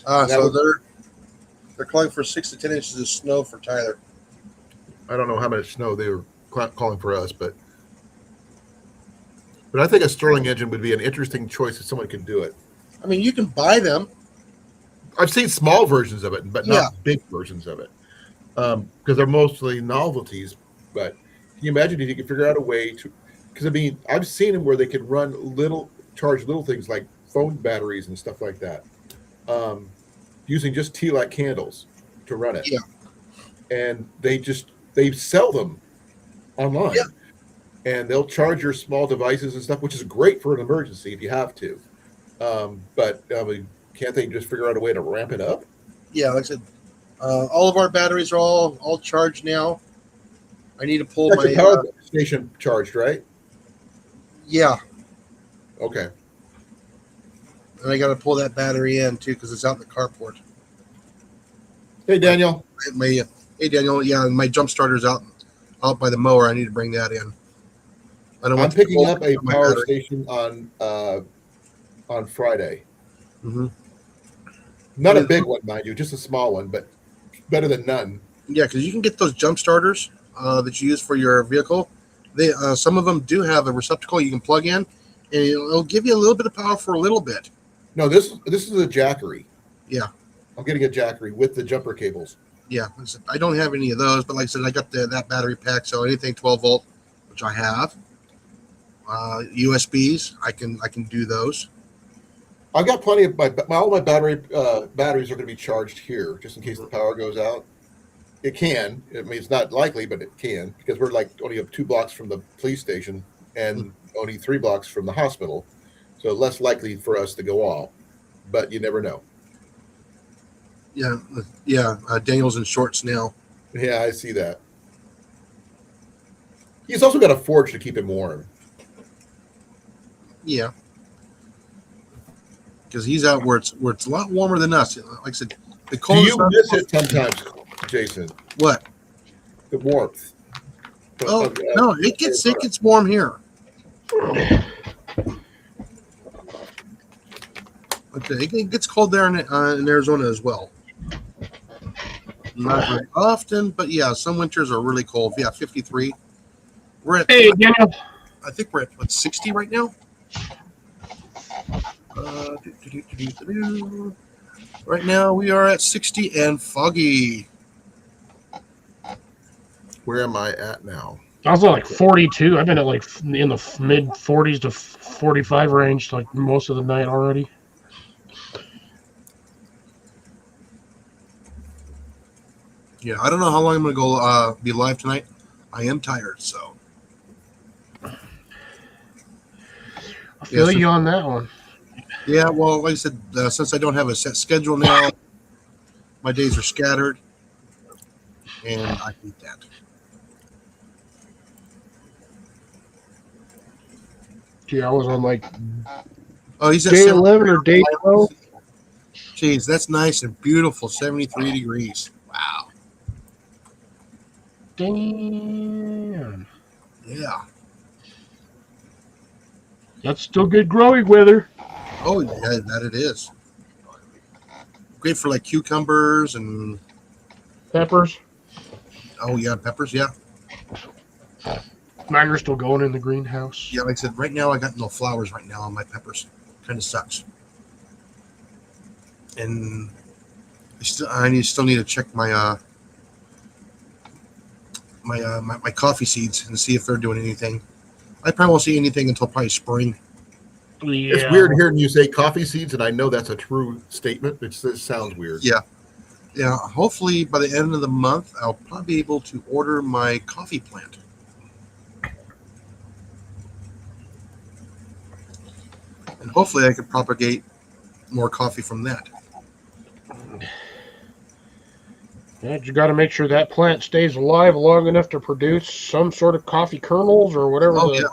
So they're calling for 6 to 10 inches of snow for Tyler. I don't know how much snow they were calling for us, but I think a Stirling engine would be an interesting choice if someone could do it. I mean, you can buy them. I've seen small versions of it, but not big versions of it, because they're mostly novelties. But can you imagine if you could figure out a way to? Because I mean, I've seen them where they could charge little things like phone batteries and stuff like that, using just tea-light candles to run it. Yeah. And they sell them online, and they'll charge your small devices and stuff, which is great for an emergency if you have to. But I mean, can't they just figure out a way to ramp it up? Yeah, like I said, all of our batteries are all charged now. I need to pull That's my your power station charged, right? Yeah, Okay. and I got to pull that battery in too because it's out in the carport. Hey, Daniel. Hey Daniel, yeah, my jump starter's out by the mower. I need to bring that in. I'm picking up a my power battery. station on Friday. Mm-hmm. Not a big one, mind you, just a small one, but better than none. Yeah, because you can get those jump starters that you use for your vehicle. They some of them do have a receptacle you can plug in, and it'll give you a little bit of power for a little bit. No, this is a Jackery. Yeah. I'm getting a Jackery with the jumper cables. Yeah, like I said, I don't have any of those, but like I said, I got that battery pack, so anything 12 volt, which I have. USBs, I can do those. I've got plenty of all my batteries are going to be charged here, just in case the power goes out. It can. I mean, it's not likely, but it can, because we're like only up 2 blocks from the police station and only 3 blocks from the hospital, so less likely for us to go off. But you never know. Yeah. Daniel's in shorts now. Yeah, I see that. He's also got a forge to keep him warm. Yeah, because he's out where it's a lot warmer than us. Like I said, the Do coldest. you miss it sometimes, Jason? What? The warmth. Oh no, it gets warm here. Okay, it gets cold there in Arizona as well. Not very often, but yeah, some winters are really cold. Yeah, 53. We're at. Hey, Daniel. I think we're at 60 right now. Right now we are at 60 and foggy. Where am I at now? I was at like 42. I've been at like in the mid 40s to 45 range like most of the night already. Yeah, I don't know how long I'm gonna go be live tonight. I am tired, so I feel you on that one. yeah. Well, like I said, since I don't have a set schedule now, my days are scattered, and I hate that. Gee, I was on like Oh, he's at day 70 11 or day 12. Jeez, that's nice and beautiful. 73 degrees. Wow. Damn. Yeah. That's still good growing weather. Oh, yeah, that it is. Great for like cucumbers and Peppers. oh yeah, peppers. Yeah, Mine are still going in the greenhouse. yeah. Like I said, right now I got no flowers right now on my peppers. Kind of sucks. And I still need to check my my coffee seeds and see if they're doing anything. I probably won't see anything until probably spring. Yeah. It's weird hearing you say coffee seeds, and I know that's a true statement. It sounds weird. Yeah. Yeah, hopefully by the end of the month, I'll probably be able to order my coffee plant. And hopefully I can propagate more coffee from that. Yeah, you got to make sure that plant stays alive long enough to produce some sort of coffee kernels or whatever Oh the yeah,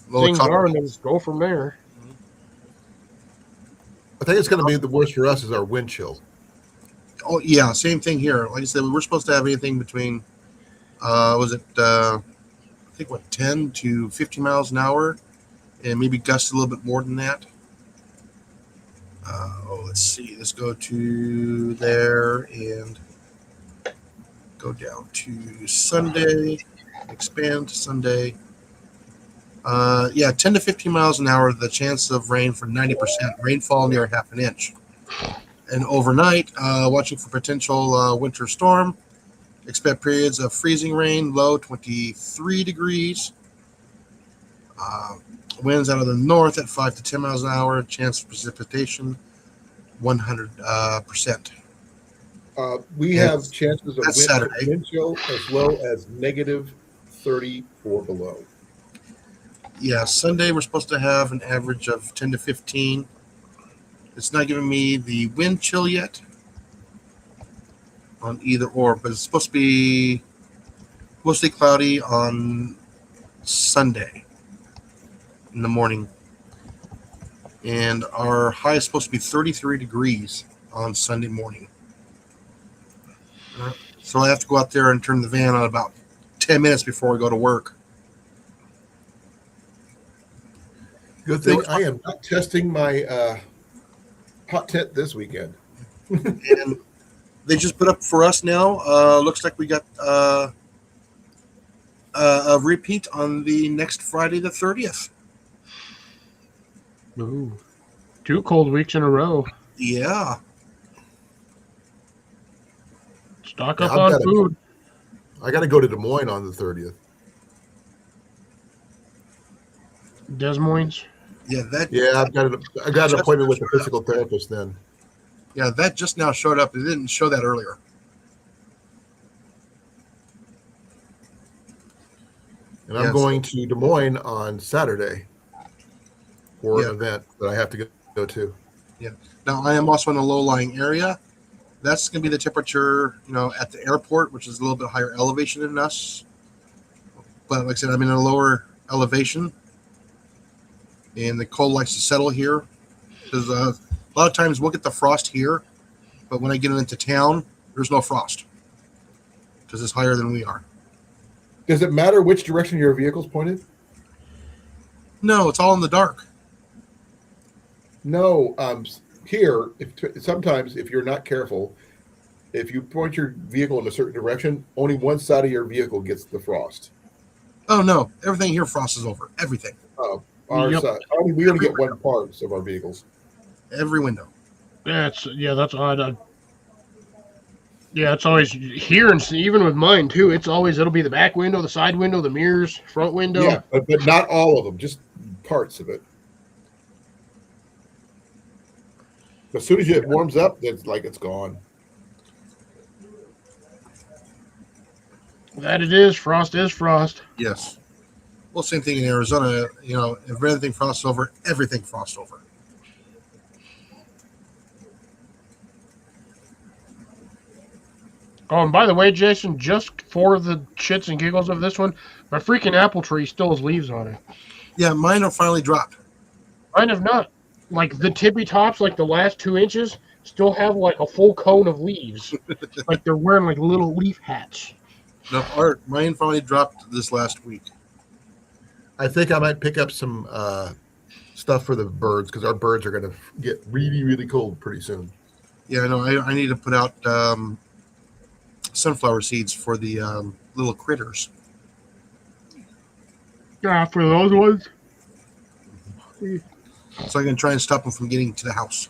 little things copper. are, and then go from there. I think it's going to be the worst for us is our wind chill. Oh yeah, same thing here. Like I said, we're supposed to have anything between, I think what 10 to 50 miles an hour, and maybe gusts a little bit more than that. Let's see. Let's go to there and go down to Sunday. Expand to Sunday. Yeah, 10 to 15 miles an hour. The chance of rain for 90%. Rainfall near half an inch. And overnight, watching for potential winter storm. Expect periods of freezing rain, low 23 degrees. Winds out of the north at 5 to 10 miles an hour. Chance of precipitation, 100%. We Yeah. have chances of That's Saturday. wind chill as low as negative 30 or below. Yeah, Sunday we're supposed to have an average of 10 to 15. It's not giving me the wind chill yet on either or, but it's supposed to be mostly cloudy on Sunday in the morning. And our high is supposed to be 33 degrees on Sunday morning. So I have to go out there and turn the van on about 10 minutes before we go to work. Good thing I am not testing my hot tent this weekend. And they just put up for us now. Looks like we got a repeat on the next Friday, the 30th. Ooh, 2 cold weeks in a row. Yeah. Stock Yeah, up I've on gotta- food. I got to go to Des Moines on the 30th. Des Moines. Yeah, that Yeah, I got an appointment with the physical therapist then. yeah, that just now showed up. It didn't show that earlier. And I'm Yes. going to Des Moines on Saturday for Yeah. an event that I have to go to. Now I am also in a low-lying area. That's going to be the temperature, at the airport, which is a little bit higher elevation than us. But like I said, I'm in a lower elevation, and the cold likes to settle here. Because a lot of times we'll get the frost here, but when I get into town, there's no frost because it's higher than we are. Does it matter which direction your vehicle's pointed? No, it's all in the dark. No. Here, sometimes if you're not careful, if you point your vehicle in a certain direction, only one side of your vehicle gets the frost. Oh no, everything here frosts over. Everything, Our Yep. side. We only get one part of our vehicles. every window. That's odd. Yeah, it's always here, and even with mine too. It'll be the back window, the side window, the mirrors, front window. Yeah, but not all of them, just parts of it. As soon as it warms up, it's like it's gone. That it is. Frost is frost. Yes. Well, same thing in Arizona. If anything frosts over, everything frosts over. Oh, and by the way, Jason, just for the shits and giggles of this one, my freaking apple tree still has leaves on it. Yeah, mine are finally dropped. Mine have not. Like the tippy tops, like the last 2 inches, still have like a full cone of leaves. Like they're wearing like little leaf hats. No, mine finally dropped this last week. I think I might pick up some stuff for the birds because our birds are going to get really, really cold pretty soon. Yeah, I know. I need to put out sunflower seeds for the little critters. Yeah, for those ones. So I can try and stop them from getting to the house.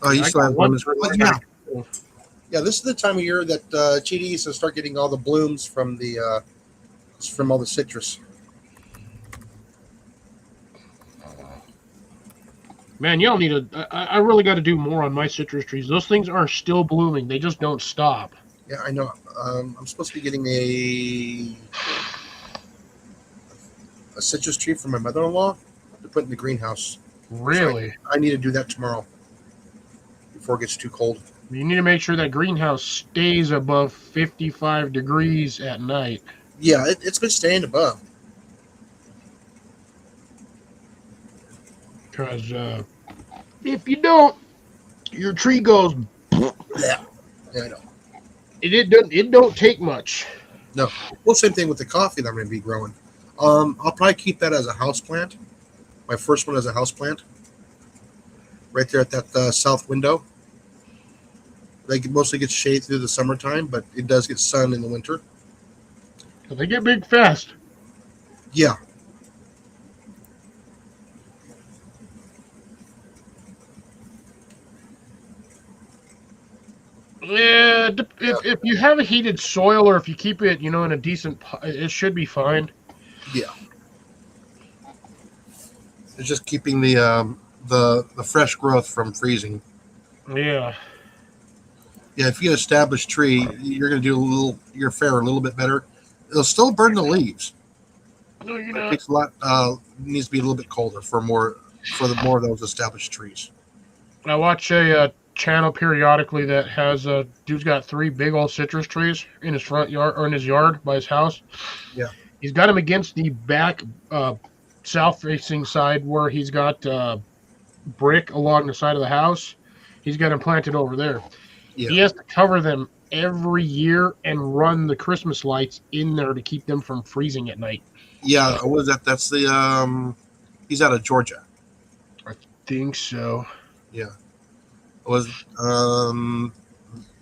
Oh, you I still got have one one. for Yeah. Yeah, this is the time of year that chitties will start getting all the blooms from all the citrus. Man, y'all need I really got to do more on my citrus trees. Those things are still blooming. They just don't stop. Yeah, I know. I'm supposed to be getting a citrus tree for my mother-in-law to put in the greenhouse. Really? I need to do that tomorrow before it gets too cold. You need to make sure that greenhouse stays above 55 degrees at night. Yeah, it's been staying above. Because if you don't, your tree goes. Yeah, I know. It don't take much. No. Well, same thing with the coffee that I'm going to be growing. I'll probably keep that as a house plant. My first one as a house plant. Right there at that south window. Like it mostly gets shade through the summertime, but it does get sun in the winter. They get big fast. Yeah. Yeah, if you have a heated soil or if you keep it, in a decent, it should be fine. Yeah. It's just keeping the fresh growth from freezing. Yeah. Yeah, if you get an established tree, you're going to do your fare a little bit better. It'll still burn the leaves. No, you're It not. takes a lot. Needs to be a little bit colder for the more of those established trees. I watch a channel periodically that has a dude's got 3 big old citrus trees in his front yard or in his yard by his house. Yeah. He's got them against the back south-facing side where he's got brick along the side of the house. He's got them planted over there. Yeah. He has to cover them every year and run the Christmas lights in there to keep them from freezing at night. Yeah, what is that? That's the he's out of Georgia. Think so. Yeah. It was not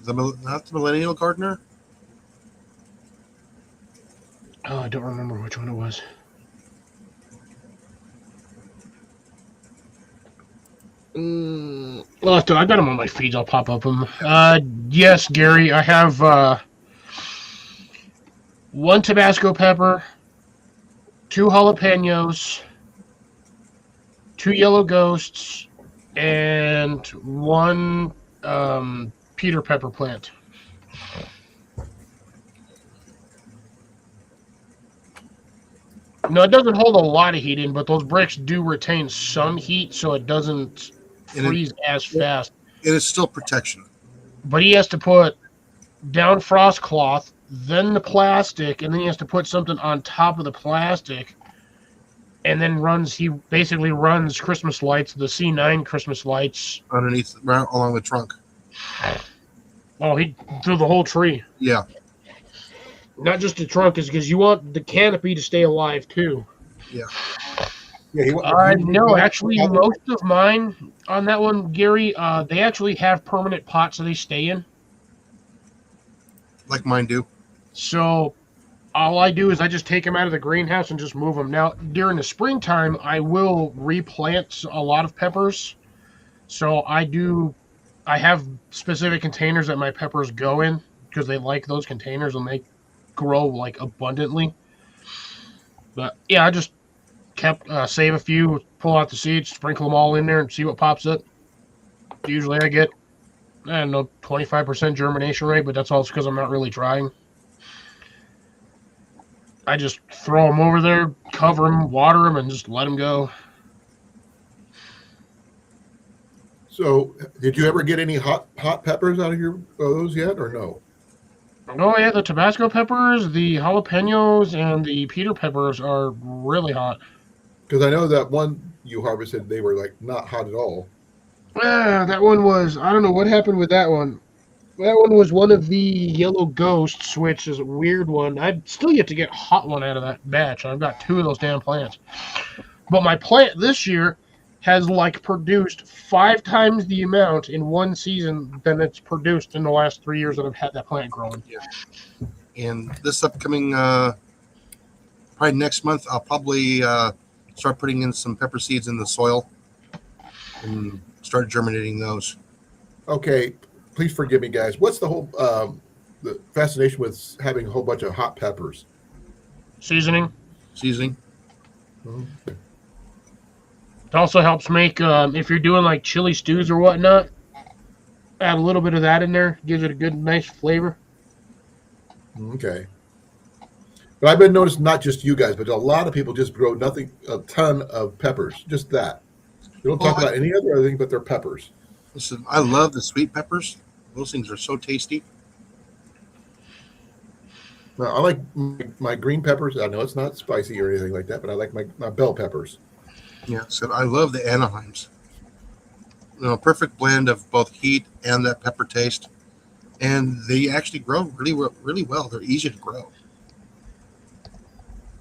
the Millennial Gardener? Oh, I don't remember which one it was. Well, I got them on my feeds. I'll pop up them. Yes, Gary, I have 1 Tabasco pepper, 2 jalapenos, 2 yellow ghosts, and 1 Peter pepper plant. No, it doesn't hold a lot of heat in, but those bricks do retain some heat, so it doesn't freeze as fast. It is still protection. But he has to put down frost cloth, then the plastic, and then he has to put something on top of the plastic, and then he basically runs Christmas lights, the C9 Christmas lights. Underneath, right along the trunk. Oh, he through the whole tree. Yeah. Not just the trunk, is because you want the canopy to stay alive, too. Yeah. Yeah. No, actually, most of mine on that one, Gary, they actually have permanent pots that they stay in. Like mine do. So all I do is I just take them out of the greenhouse and just move them. Now, during the springtime, I will replant a lot of peppers. So I have specific containers that my peppers go in because they like those containers and they grow like abundantly. But yeah, I just kept save a few, pull out the seeds, sprinkle them all in there and see what pops up. Usually I get, I don't know, 25% germination rate, but that's also because I'm not really trying. I just throw them over there, cover them, water them, and just let them go. So, did you ever get any hot peppers out of those yet, or no? Oh yeah, the Tabasco peppers, the jalapenos, and the Peter peppers are really hot. Because I know that one you harvested, they were like not hot at all. That one was, I don't know what happened with that one. That one was one of the yellow ghosts, which is a weird one. I've still yet to get a hot one out of that batch. I've got 2 of those damn plants. But my plant this year has like produced 5 times the amount in one season than it's produced in the last 3 years that I've had that plant growing. And this upcoming, probably next month, I'll probably start putting in some pepper seeds in the soil and start germinating those. Okay, please forgive me, guys. What's the whole the fascination with having a whole bunch of hot peppers? Seasoning. Seasoning. Okay. It also helps make, if you're doing like chili stews or whatnot, add a little bit of that in there. Gives it a good, nice flavor. Okay. But I've been noticing not just you guys, but a lot of people just grow a ton of peppers. Just that. You don't talk about any other thing but their peppers. Listen, I love the sweet peppers. Those things are so tasty. No, I like my green peppers. I know it's not spicy or anything like that, but I like my bell peppers. Yeah, so I love the Anaheims. Perfect blend of both heat and that pepper taste. And they actually grow really well. They're easy to grow.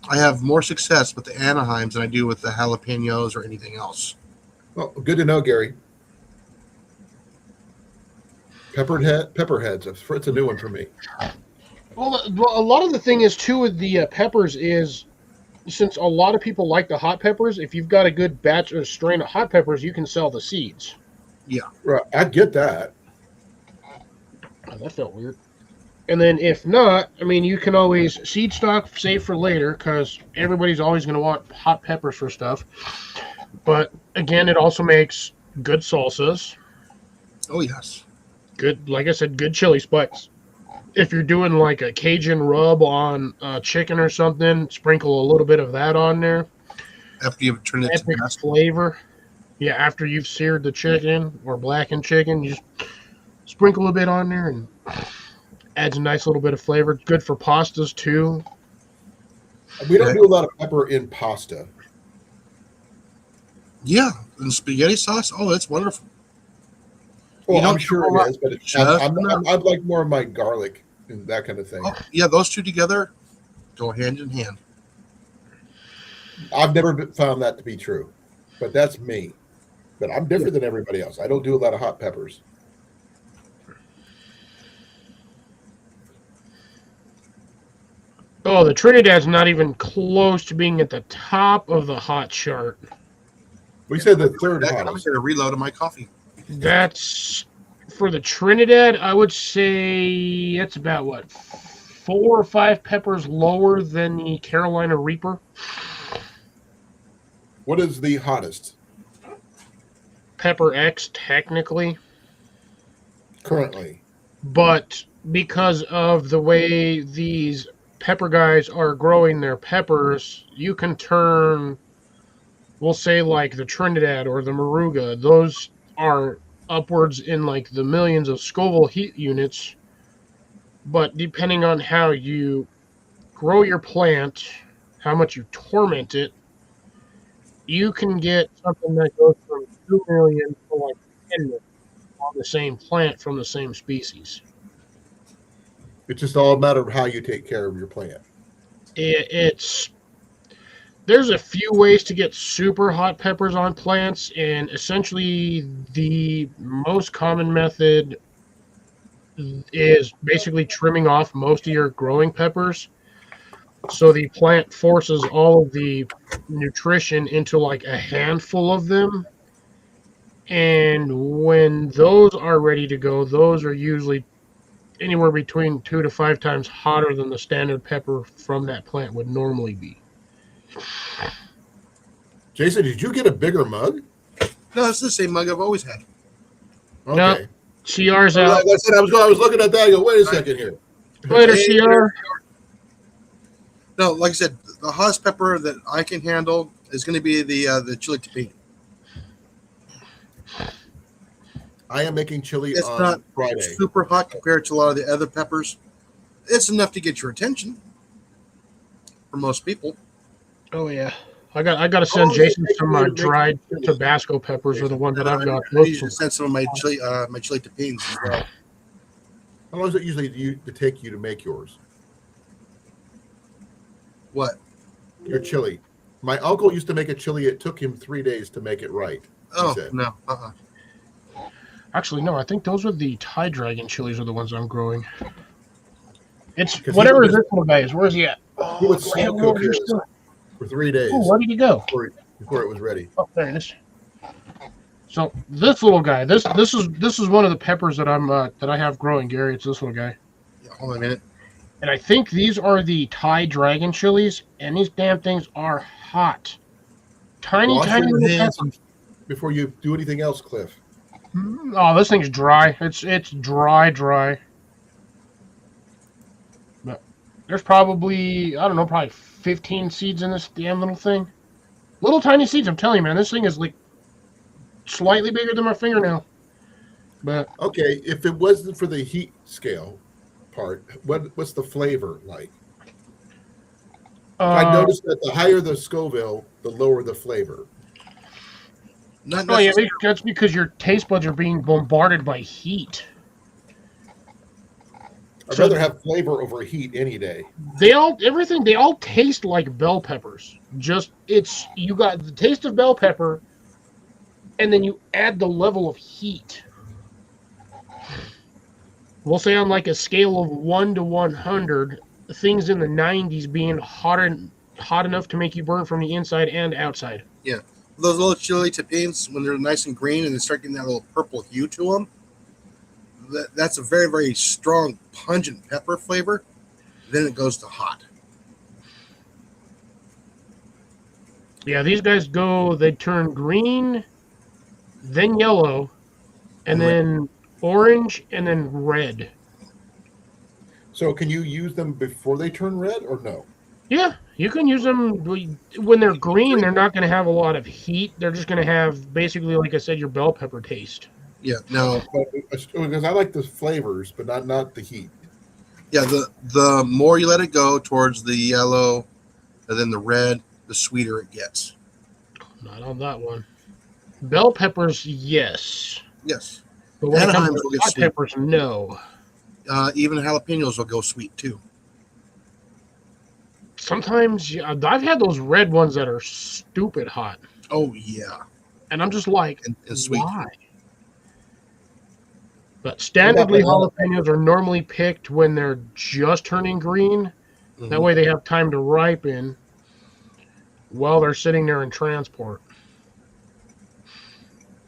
I have more success with the Anaheims than I do with the jalapenos or anything else. Well, good to know, Gary. Pepperheads. It's a new one for me. Well, a lot of the thing is too with the peppers is, since a lot of people like the hot peppers, if you've got a good batch or strain of hot peppers, you can sell the seeds. Right, I get that. Oh, that felt weird. And then if not, I mean, you can always seed stock, save for later, because everybody's always going to want hot peppers for stuff. But again, it also makes good salsas. Oh, yes. Good, like I said, good chili spice. If you're doing like a Cajun rub on chicken or something, sprinkle a little bit of that on there. After you've turned it to Epic dust. flavor. Yeah, after you've seared the chicken or blackened chicken, you just sprinkle a bit on there and adds a nice little bit of flavor. Good for pastas too. We don't do a lot of pepper in pasta. Yeah, and spaghetti sauce. Oh, that's wonderful. Well, don't I'm sure do a lot- it is, but Just I'd like more of my garlic and that kind of thing. Oh, yeah, those two together go hand in hand. I've never found that to be true, but that's me. But I'm different than everybody else. I don't do a lot of hot peppers. Oh, the Trinidad's not even close to being at the top of the hot chart. We said the third I'm going hottest. to reload on my coffee. That's for the Trinidad. I would say it's about what, 4 or 5 peppers lower than the Carolina Reaper. What is the hottest Pepper X technically, currently? but because of the way these pepper guys are growing their peppers, you can turn, we'll say like the Trinidad or the Moruga, those are upwards in like the millions of Scoville heat units. But depending on how you grow your plant, how much you torment it, you can get something that goes from 2 million to like 10 million on the same plant from the same species. It's just all a matter of how you take care of your plant. There's a few ways to get super hot peppers on plants, and essentially the most common method is basically trimming off most of your growing peppers, so the plant forces all of the nutrition into like a handful of them. And when those are ready to go, those are usually anywhere between 2 to 5 times hotter than the standard pepper from that plant would normally be. Jason, did you get a bigger mug? No, it's the same mug I've always had. Okay. No. CR's Like out. I said, I was looking at that. I go, wait a second here. Later, Hey, CR. No, like I said, the hottest pepper that I can handle is going to be the chili tapin. I am making chili It's on not Friday. super hot compared to a lot of the other peppers. It's enough to get your attention for most people. Oh yeah, I got to send Oh, Jason yeah, some yeah, dried Tabasco peppers are the ones that I've got. I need to send some of my chili tapins as well. How long does it usually take you to make yours? What? Your chili. My uncle used to make a chili. It took him 3 days to make it right. Oh, said. no. Actually, no, I think those are the Thai Dragon chilies are the ones I'm growing. It's 'Cause whatever he this one is. Where's he at? He would Oh, slow hell, cook where's his your- for 3 days Oh, where did he go? before it was ready. Oh, there it is. So this little guy, this is one of the peppers that I have growing, Gary. It's this little guy, Yeah, hold on a minute. and I think these are the Thai Dragon chilies, and these damn things are hot. Tiny, Wash tiny your little hands peppers. before you do anything else, Cliff. Oh, this thing's dry. It's dry. But there's probably, I don't know, probably 15 seeds in this damn little thing. Little tiny seeds, I'm telling you, man. This thing is like slightly bigger than my fingernail. But Okay, if it wasn't for the heat scale part, what's the flavor like? I noticed that the higher the Scoville, the lower the flavor. Not oh yeah, necessarily. that's because your taste buds are being bombarded by heat. I'd So- rather have flavor over heat any day. They all taste like bell peppers. Just you got the taste of bell pepper, and then you add the level of heat. We'll say on like a scale of 1 to 100, things in the 90s being hot enough to make you burn from the inside and outside. Those little chili tapines, when they're nice and green and they start getting that little purple hue to them, that's a very, very strong, pungent pepper flavor. Then it goes to hot. Yeah, these guys they turn green, then yellow, and then orange, and then red. So can you use them before they turn red or no? Yeah, you can use them when they're green. They're not going to have a lot of heat. They're just going to have basically, like I said, your bell pepper taste. Yeah. Now, Because I like the flavors, but not the heat. yeah, the more you let it go towards the yellow and then the red, the sweeter it gets. Not on that one. Bell peppers, yes. Yes. But when it comes Anaheim's to will get hot sweet. peppers, no. Even jalapenos will go sweet too. Sometimes I've had those red ones that are stupid hot, Oh yeah, and I'm just like, and sweet. why? But standardly, jalapenos are normally picked when they're just turning green. That Mhm. way they have time to ripen while they're sitting there in transport.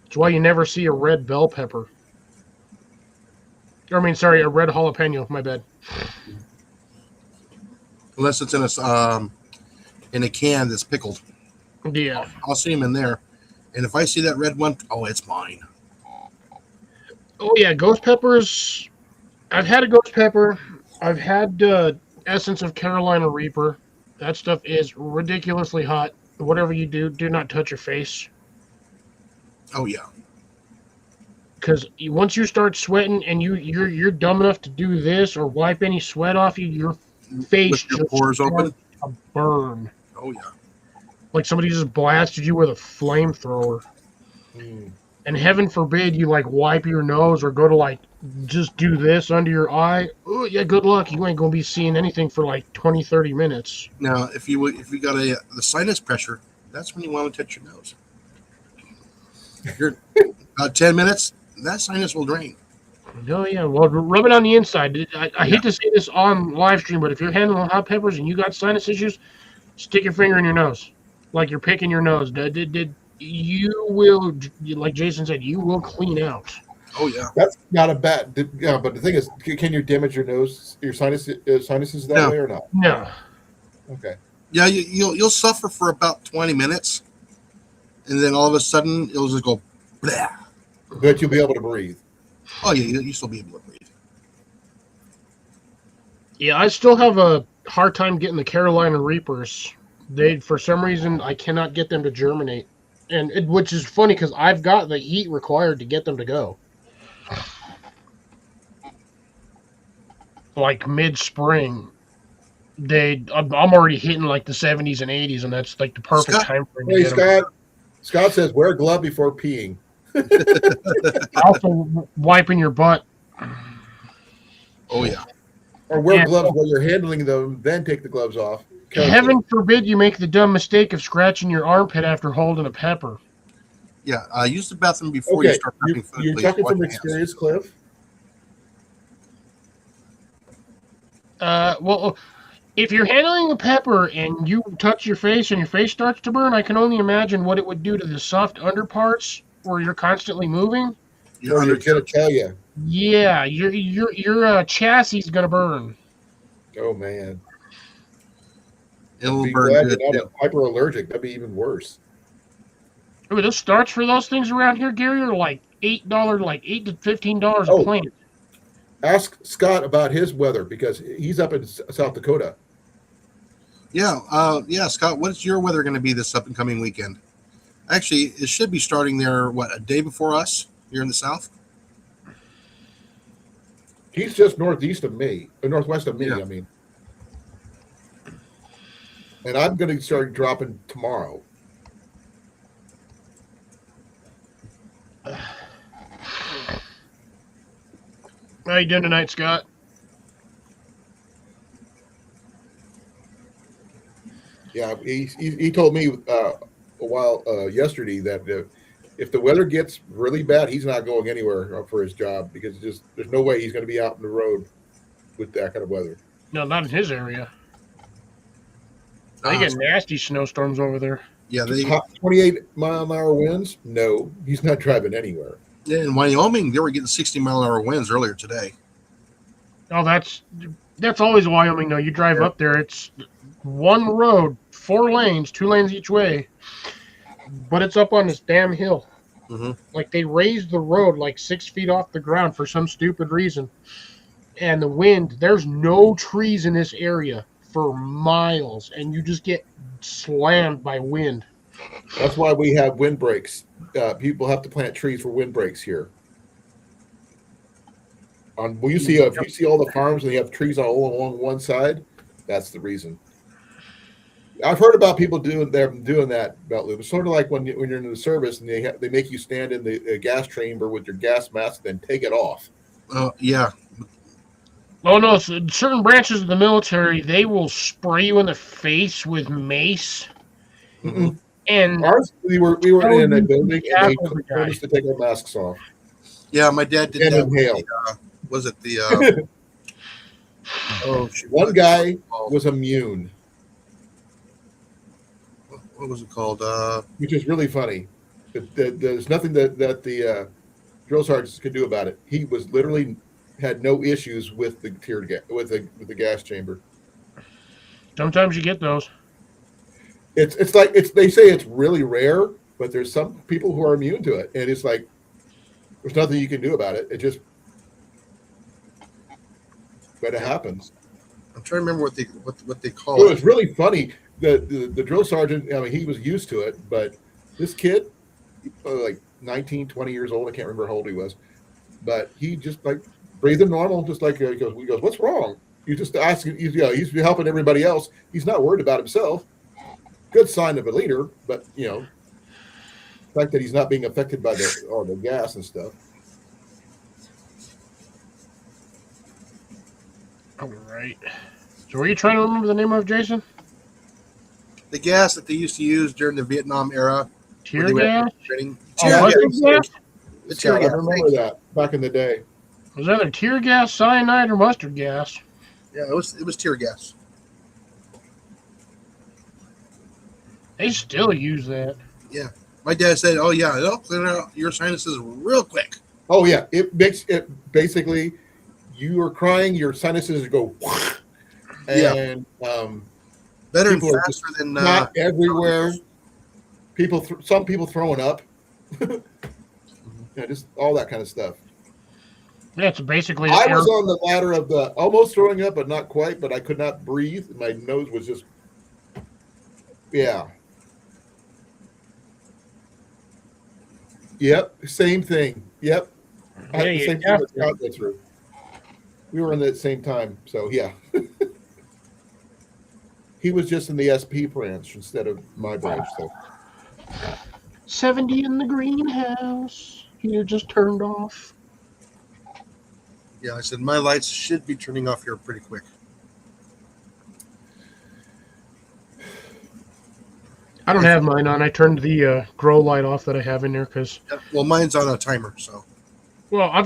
That's why you never see a red bell pepper. I mean, sorry, a red jalapeno. My bad. Unless it's in a can that's pickled. Yeah. I'll see them in there, and if I see that red one, oh, it's mine. Oh yeah, ghost peppers. I've had a ghost pepper. I've had essence of Carolina Reaper. That stuff is ridiculously hot. Whatever you do, do not touch your face. Oh yeah. Because once you start sweating and you're dumb enough to do this or wipe any sweat off you, your face With your just pores starts open. to burn. Oh yeah. Like somebody just blasted you with a flamethrower. And heaven forbid you like wipe your nose or go to like just do this under your eye. Oh yeah, good luck. You ain't gonna be seeing anything for like 20, 30 minutes. Now, if you got the sinus pressure, that's when you want to touch your nose. If you're about 10 minutes, that sinus will drain. Oh yeah, well rub it on the inside. I hate to say this on live stream, but if you're handling hot peppers and you got sinus issues, stick your finger in your nose, like you're picking your nose. You will, like Jason said, you will clean out. Oh yeah. That's not a bad. Yeah, but the thing is, can you damage your nose, your sinuses that No. way or not? No. Okay. Yeah, you'll suffer for about 20 minutes, and then all of a sudden it'll just go. Blah. But you'll be able to breathe. Oh yeah, you still be able to breathe. Yeah, I still have a hard time getting the Carolina Reapers. For some reason, I cannot get them to germinate, which is funny because I've got the heat required to get them to go. Like mid-spring, I'm already hitting like the 70s and 80s, and that's like the perfect Scott- time frame to Hey, get them. Scott says wear a glove before peeing. Also, wiping your butt. Oh yeah. Or wear Yeah. gloves while you're handling them, then take the gloves off. Heaven forbid you make the dumb mistake of scratching your armpit after holding a pepper. Yeah. Use the bathroom before you Okay, start prepping food. you're please. talking Wash from your hands. experience, Cliff. Well, if you're handling the pepper and you touch your face and your face starts to burn, I can only imagine what it would do to the soft underparts where you're constantly moving. You're Or under- you're gonna tell you. Yeah, your chassis is gonna burn. Oh man. It'll Be burn glad good. you're too. not hyperallergic. That'd be even worse. Ooh, those starts for those things around here, Gary, are like $8, like $8 to $15 a Oh. plant. Ask Scott about his weather because he's up in South Dakota. Yeah. Yeah, Scott. What's your weather going to be this up and coming weekend? Actually, it should be starting there, a day before us here in the south? He's just northeast of me, or northwest of me. Yeah. I mean, and I'm going to start dropping tomorrow. How you doing tonight, Scott? Yeah, he told me a while yesterday that if the weather gets really bad, he's not going anywhere for his job because there's no way he's going to be out on the road with that kind of weather. No, not in his area. They get nasty snowstorms over there. Yeah, 28-mile-an-hour winds? No, he's not driving anywhere. in Wyoming, they were getting 60-mile-an-hour winds earlier today. Oh, that's always Wyoming, though. You drive up there, it's one road, 4 lanes, 2 lanes each way, but it's up on this damn hill. Mm-hmm. Like, they raised the road like 6 feet off the ground for some stupid reason. And the wind, there's no trees in this area for miles, and you just get slammed by wind. That's why we have windbreaks. People have to plant trees for windbreaks here. If you see all the farms and they have trees all along one side, that's the reason. I've heard about people doing that belt loop. It's sort of like when you're in the service and they make you stand in the gas chamber with your gas mask, then take it off. Yeah. Oh no! So certain branches of the military, they will spray you in the face with mace. Mm-hmm. And Ours, we were in a building and they every told us to take our masks off Yeah, my dad did and that. inhale. Was it the? Oh, shoot, One guy called? was immune, What was it called? which is really funny. There's nothing that the drill sergeants could do about it. He was literally had no issues with the tear gas with the gas chamber. sometimes you get those. It's like they say it's really rare, but there's some people who are immune to it, and it's like there's nothing you can do about it. But it happens. I'm trying to remember what they It call was it. really funny. The drill sergeant, I mean, he was used to it, but this kid, like 19, 20 years old, I can't remember how old he was, but he just like breathing normal, just like he goes, "What's wrong?" You just ask, he's helping everybody else. He's not worried about himself. Good sign of a leader, but the fact that he's not being affected by the gas and stuff. All right. So, were you trying to remember the name of Jason? The gas that they used to use during the Vietnam era. Tear when they were gas? training. Oh, Tear mustard gas. gas? The tear I gas. remember that back in the day. It was either tear gas, cyanide, or mustard gas. Yeah, it was tear gas. They still use that. My dad said, "Oh yeah, it'll clear out your sinuses real quick." Oh yeah, it makes it basically you are crying, your sinuses go, and Better and people are faster than not everywhere. Some people throwing up, just all that kind of stuff. Yeah, it's basically. I was on the ladder of the almost throwing up, but not quite. But I could not breathe. My nose was just, yeah. Yep, same thing. Yep, I had the Yeah, same thing that Scott went through. We were in the same time, so yeah. He was just in the SP branch instead of my branch. So 70 in the greenhouse. Heater just turned off. Yeah, I said my lights should be turning off here pretty quick. I don't have mine on. I turned the grow light off that I have in there because. Well, mine's on a timer, so. Well, I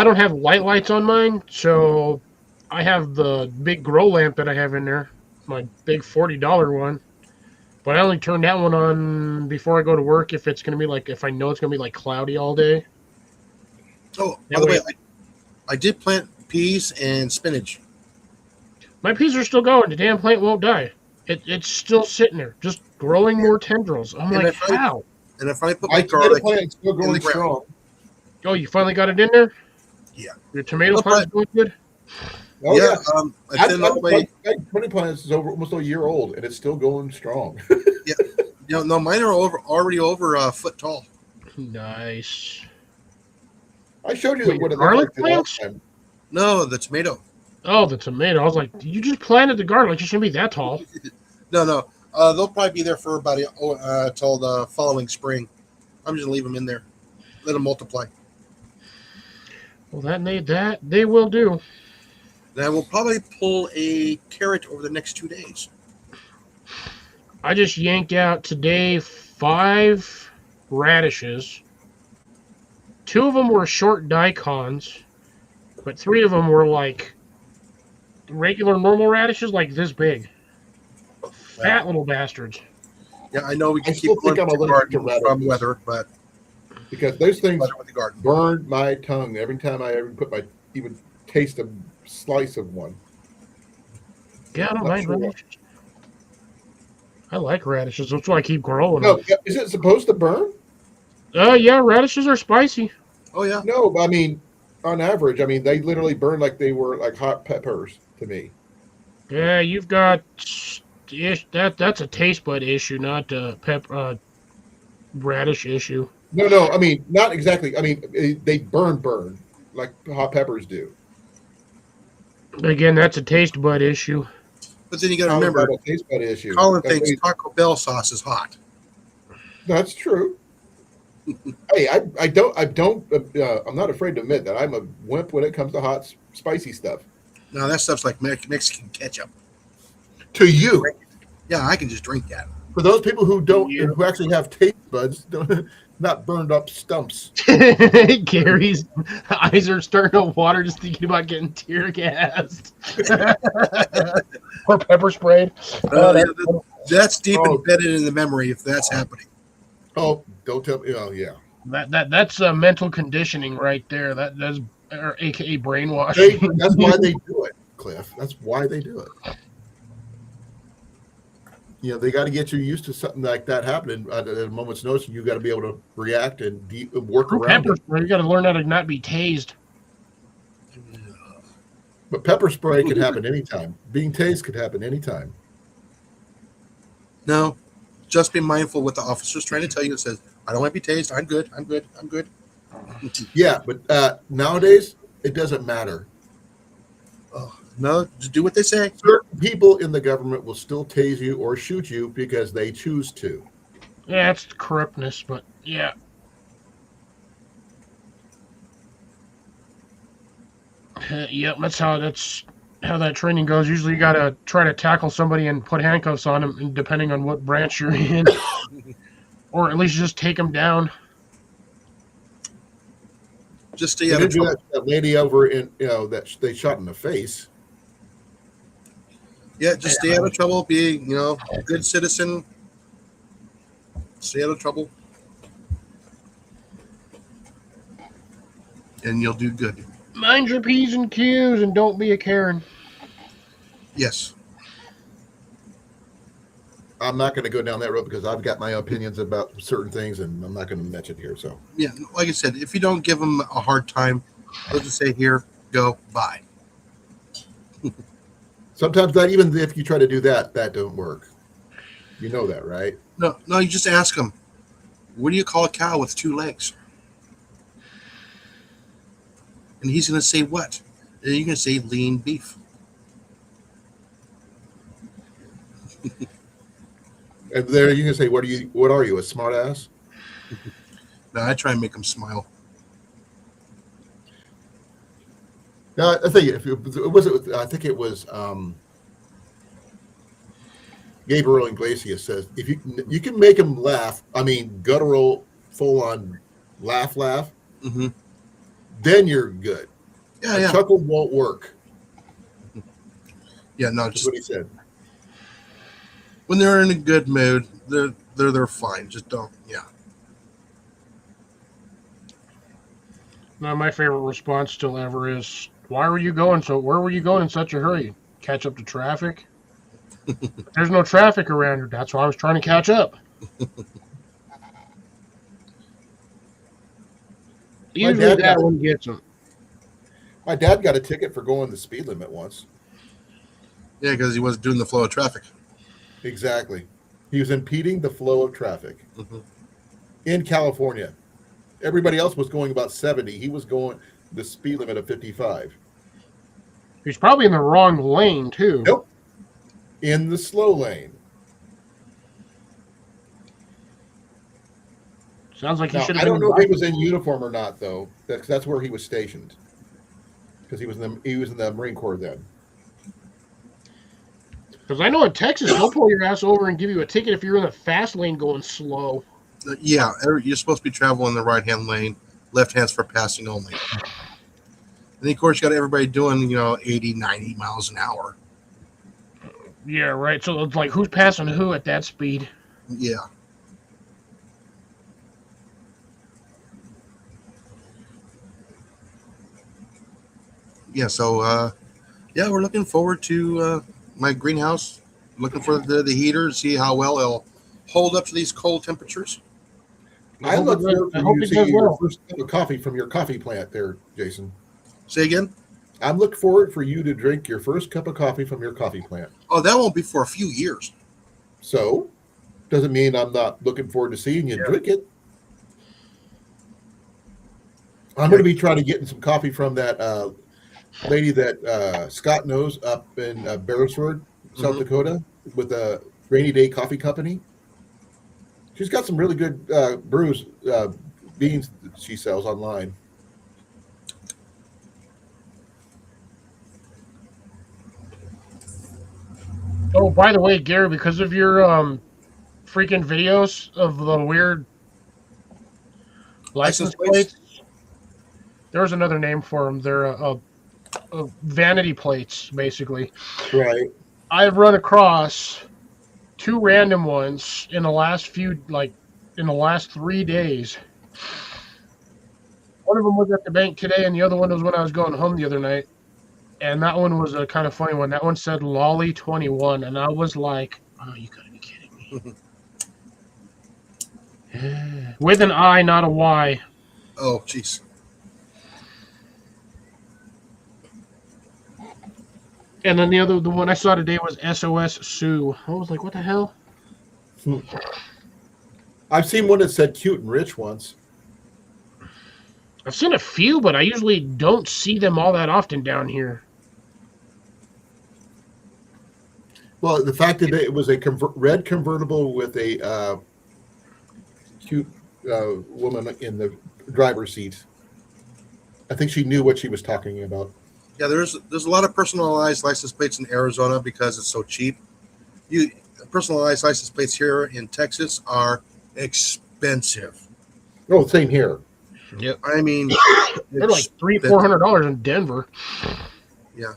don't have white lights on mine, so I have the big grow lamp that I have in there, my big $40 one. But I only turn that one on before I go to work if it's gonna be if I know it's gonna be cloudy all day. Oh, That by the way, way- I did plant peas and spinach. My peas are still going. The damn plant won't die. It's still sitting there, just growing more tendrils. I'm And like, if I- how? And if I put my my tomato garlic, plant's still in the going ground. strong. Oh, you finally got it in there? Yeah. Your tomato Well, plant's going good? Oh yeah, yeah, I thinned all the way. my 20 plants is almost a year old and it's still going strong. No, mine are already over a foot tall. Nice. I showed you Wait, what it garlic looked like the last plants? time. No, the tomato. Oh, the tomato. I was like, you just planted the garlic. You shouldn't be that tall. No. They'll probably be there for about till the following spring. I'm just gonna leave them in there, let them multiply. Well, that they will do. Then I will probably pull a carrot over the next 2 days. I just yanked out today 5 radishes. 2 of them were short daikons, but 3 of them were like regular normal radishes, like this big. Fat little bastards. Yeah, I know we can I still keep think going I'm to allergic to garden from radishes. weather, but Because those things weather with the garden. burned my tongue every time I ever even taste a slice of one. Yeah, I don't Not mind sure. radishes. I like radishes. That's why I keep growing No, them. is it supposed to burn? Yeah, radishes are spicy. Oh yeah, No, but I mean, on average, I mean, they literally burn like they were like hot peppers to me. Yeah, you've got that's a taste bud issue, not a radish issue. No, I mean, not exactly. I mean, they burn like hot peppers do. Again, that's a taste bud issue. but then you got to How is remember, that a taste bud issue? Colin That's thinks what Taco Bell sauce is hot. That's true. Hey, I don't, I'm not afraid to admit that I'm a wimp when it comes to hot, spicy stuff. Now that stuff's like Mexican ketchup. To you, Yeah, I can just drink that. for those people who don't, Yeah. who actually have taste buds, not burned up stumps. Gary's eyes are starting to water just thinking about getting tear gassed or pepper sprayed. That's deep Oh. embedded in the memory if that's happening. Oh, don't tell me. Oh, yeah. That's mental conditioning right there. That's or AKA brainwashing. That's why they do it, Cliff. That's why they do it. You know, they got to get you used to something like that happening at a moment's notice, and you got to be able to react and work around Pepper it. spray, you got to learn how to not be tased. But pepper spray could happen anytime. Being tased could happen anytime. No, just be mindful what the officer's trying to tell you. It says, I don't want to be tased. I'm good. I'm good. I'm good. Yeah, but nowadays it doesn't matter. No, just do what they say. Certain people in the government will still tase you or shoot you because they choose to. Yeah, it's corruptness, but yeah. Yep, that's how that training goes. Usually, you gotta try to tackle somebody and put handcuffs on them, and depending on what branch you're in, or at least just take them down. Just stay They out of did do trouble. that lady over in, that they shot in the face. Yeah, just stay out of trouble. Be, a good citizen. Stay out of trouble. And you'll do good. Mind your P's and Q's and don't be a Karen. Yes. I'm not going to go down that road because I've got my opinions about certain things, and I'm not going to mention here. So Yeah, like I said, if you don't give them a hard time, they'll just say, here, go, bye. sometimes that, even if you try to do that, that don't work. You know that, right? No, you just ask them, what do you call a cow with 2 legs? And he's going to say what? And you're going to say lean beef. And there you can say, "What are you, a smart ass?" Now I try and make them smile. No, I think I think it was Gabriel Iglesias says if you can make them laugh, I mean guttural, full on laugh, Mm-hmm. then you're good. Yeah, A yeah. chuckle won't work. Yeah, no, That's just what he said. when they're in a good mood, they're fine. Just don't, yeah. Now, my favorite response still ever is, where were you going in such a hurry? Catch up to traffic? There's no traffic around here. That's why I was trying to catch up. Usually dad that got- one gets them. My dad got a ticket for going the speed limit once. Yeah, because he wasn't doing the flow of traffic. Exactly. He was impeding the flow of traffic Mhm. in California. Everybody else was going about 70. He was going the speed limit of 55. He's probably in the wrong lane too. Nope. In the slow lane. Sounds like he Now, should I have been. don't know if he was in uniform or not, though. That's where he was stationed. Because he was in the Marine Corps then. Because I know in Texas they'll pull your ass over and give you a ticket if you're in the fast lane going slow. Yeah, you're supposed to be traveling the right-hand lane, left hand's for passing only. And of course, you got everybody doing, 80, 90 miles an hour. Yeah, right. So it's like who's passing who at that speed? Yeah. Yeah, so, we're looking forward to my greenhouse. Looking for the heater to see how well it'll hold up to these cold temperatures. I look forward I for hope you to it see does your well. first cup of coffee from your coffee plant there, Jason. Say again? I'm looking forward for you to drink your first cup of coffee from your coffee plant. Oh, that won't be for a few years. So, doesn't mean I'm not looking forward to seeing you drink it. I'm going to be trying to get some coffee from that lady that Scott knows up in Beresford, South Mhm. Dakota, with a Rainy Day Coffee Company. She's got some really good beans that she sells online. Oh, by the way, Gary, because of your freaking videos of the weird license plates, there's another name for them. They're vanity plates, basically. Right. I've run across 2 random ones in the last 3 days. One of them was at the bank today, and the other one was when I was going home the other night. And that one was a kind of funny one. That one said Lolly 21, and I was like, "Oh, you gotta be kidding me!" With an I, not a Y. Oh, jeez. And then the one I saw today was SOS Sue. I was like, "What the hell?" I've seen one that said cute and rich once. I've seen a few, but I usually don't see them all that often down here. Well, the fact that it was a red convertible with a cute woman in the driver's seat, I think she knew what she was talking about. Yeah, there's a lot of personalized license plates in Arizona because it's so cheap. Personalized license plates here in Texas are expensive. Oh, same here. Yep. I mean, They're like $300-400 in Denver. Yeah.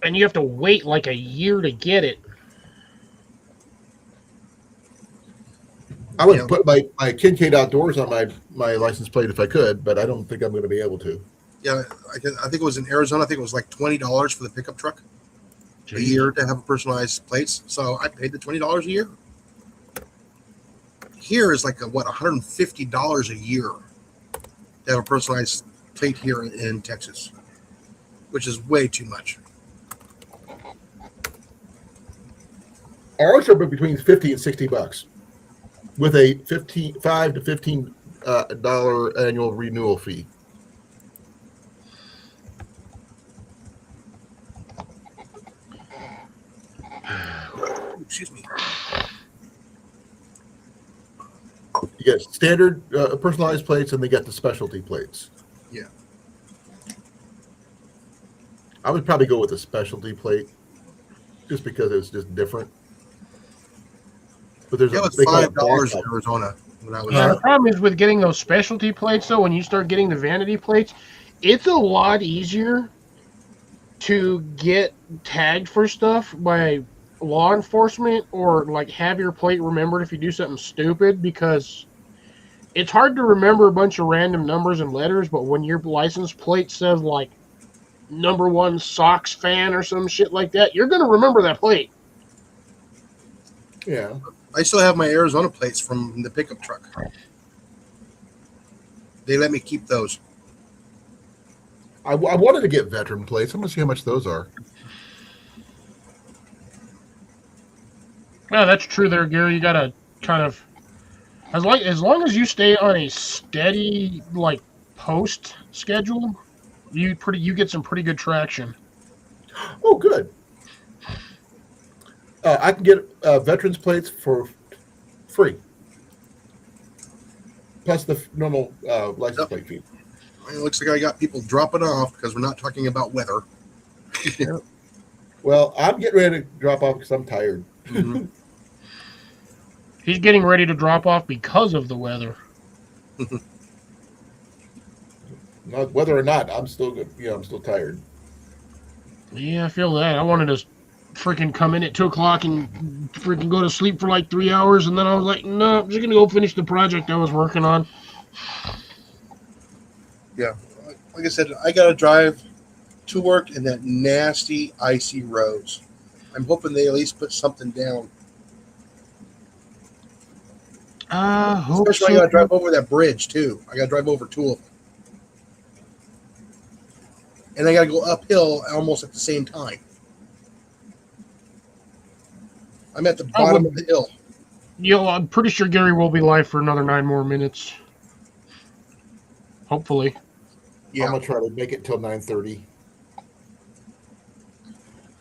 And you have to wait like a year to get it. I would put my Kincaid Outdoors on my license plate if I could, but I don't think I'm going to be able to. Yeah, I think it was in Arizona. I think it was like $20 for the pickup truck a year to have personalized plates. So I paid the $20 a year. Here is like $150 a year to have a personalized plate here in Texas, which is way too much. Ours are between $50 and $60 with a $5 to $15 annual renewal fee. Excuse me. You get standard personalized plates, and they get the specialty plates. Yeah. I would probably go with a specialty plate, just because it's just different. But there's That was they call it $5 in blackout. Arizona when I was Yeah, there. the problem is with getting those specialty plates, though, when you start getting the vanity plates, it's a lot easier to get tagged for stuff by law enforcement or like have your plate remembered if you do something stupid, because it's hard to remember a bunch of random numbers and letters, but when your license plate says like #1 Sox fan or some shit like that, you're going to remember that plate. Yeah. I still have my Arizona plates from the pickup truck. They let me keep those. I wanted to get veteran plates. I'm going to see how much those are. Yeah, that's true there, Gary. You gotta kind of as long as you stay on a steady like post schedule, you get some pretty good traction. Oh, good. I can get veterans plates for free, plus the normal license Yep. plate fee. It looks like I got people dropping off because we're not talking about weather. Well, I'm getting ready to drop off because I'm tired. Mhm. He's getting ready to drop off because of the weather. Not, whether or not, I'm still good. I'm still tired. Yeah, I feel that. I wanted to freaking come in at 2 o'clock and freaking go to sleep for like 3 hours, and then I was like, no, I'm just gonna go finish the project I was working on. Yeah, like I said, I got to drive to work in that nasty, icy roads. I'm hoping they at least put something down. Hope Especially, I so. got to drive over that bridge too. I got to drive over two of them, and I got to go uphill almost at the same time. I'm at the bottom of the hill. I'm pretty sure Gary will be live for another 9 more minutes. Hopefully. Yeah, I'm gonna try to make it till 9:30.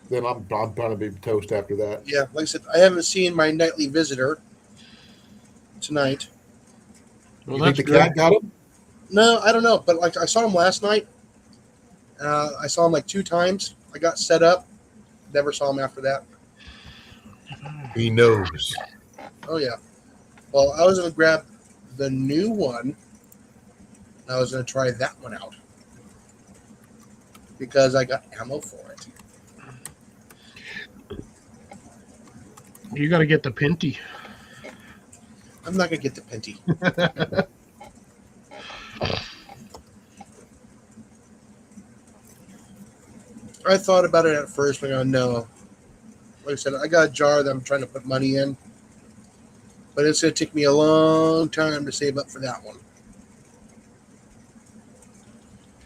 Then I'm gonna be toast after that. yeah. Like I said, I haven't seen my nightly visitor tonight. Well, You think that's the good. cat got him? No, I don't know, but like I saw him last night. I saw him like 2 times. I got set up. Never saw him after that. He knows. Oh yeah. Well, I was gonna grab the new one. I was gonna try that one out because I got ammo for it. You got to get the Pinty. I'm not gonna get the Penty. I thought about it at first, but I go, no. Like I said, I got a jar that I'm trying to put money in, but it's gonna take me a long time to save up for that one.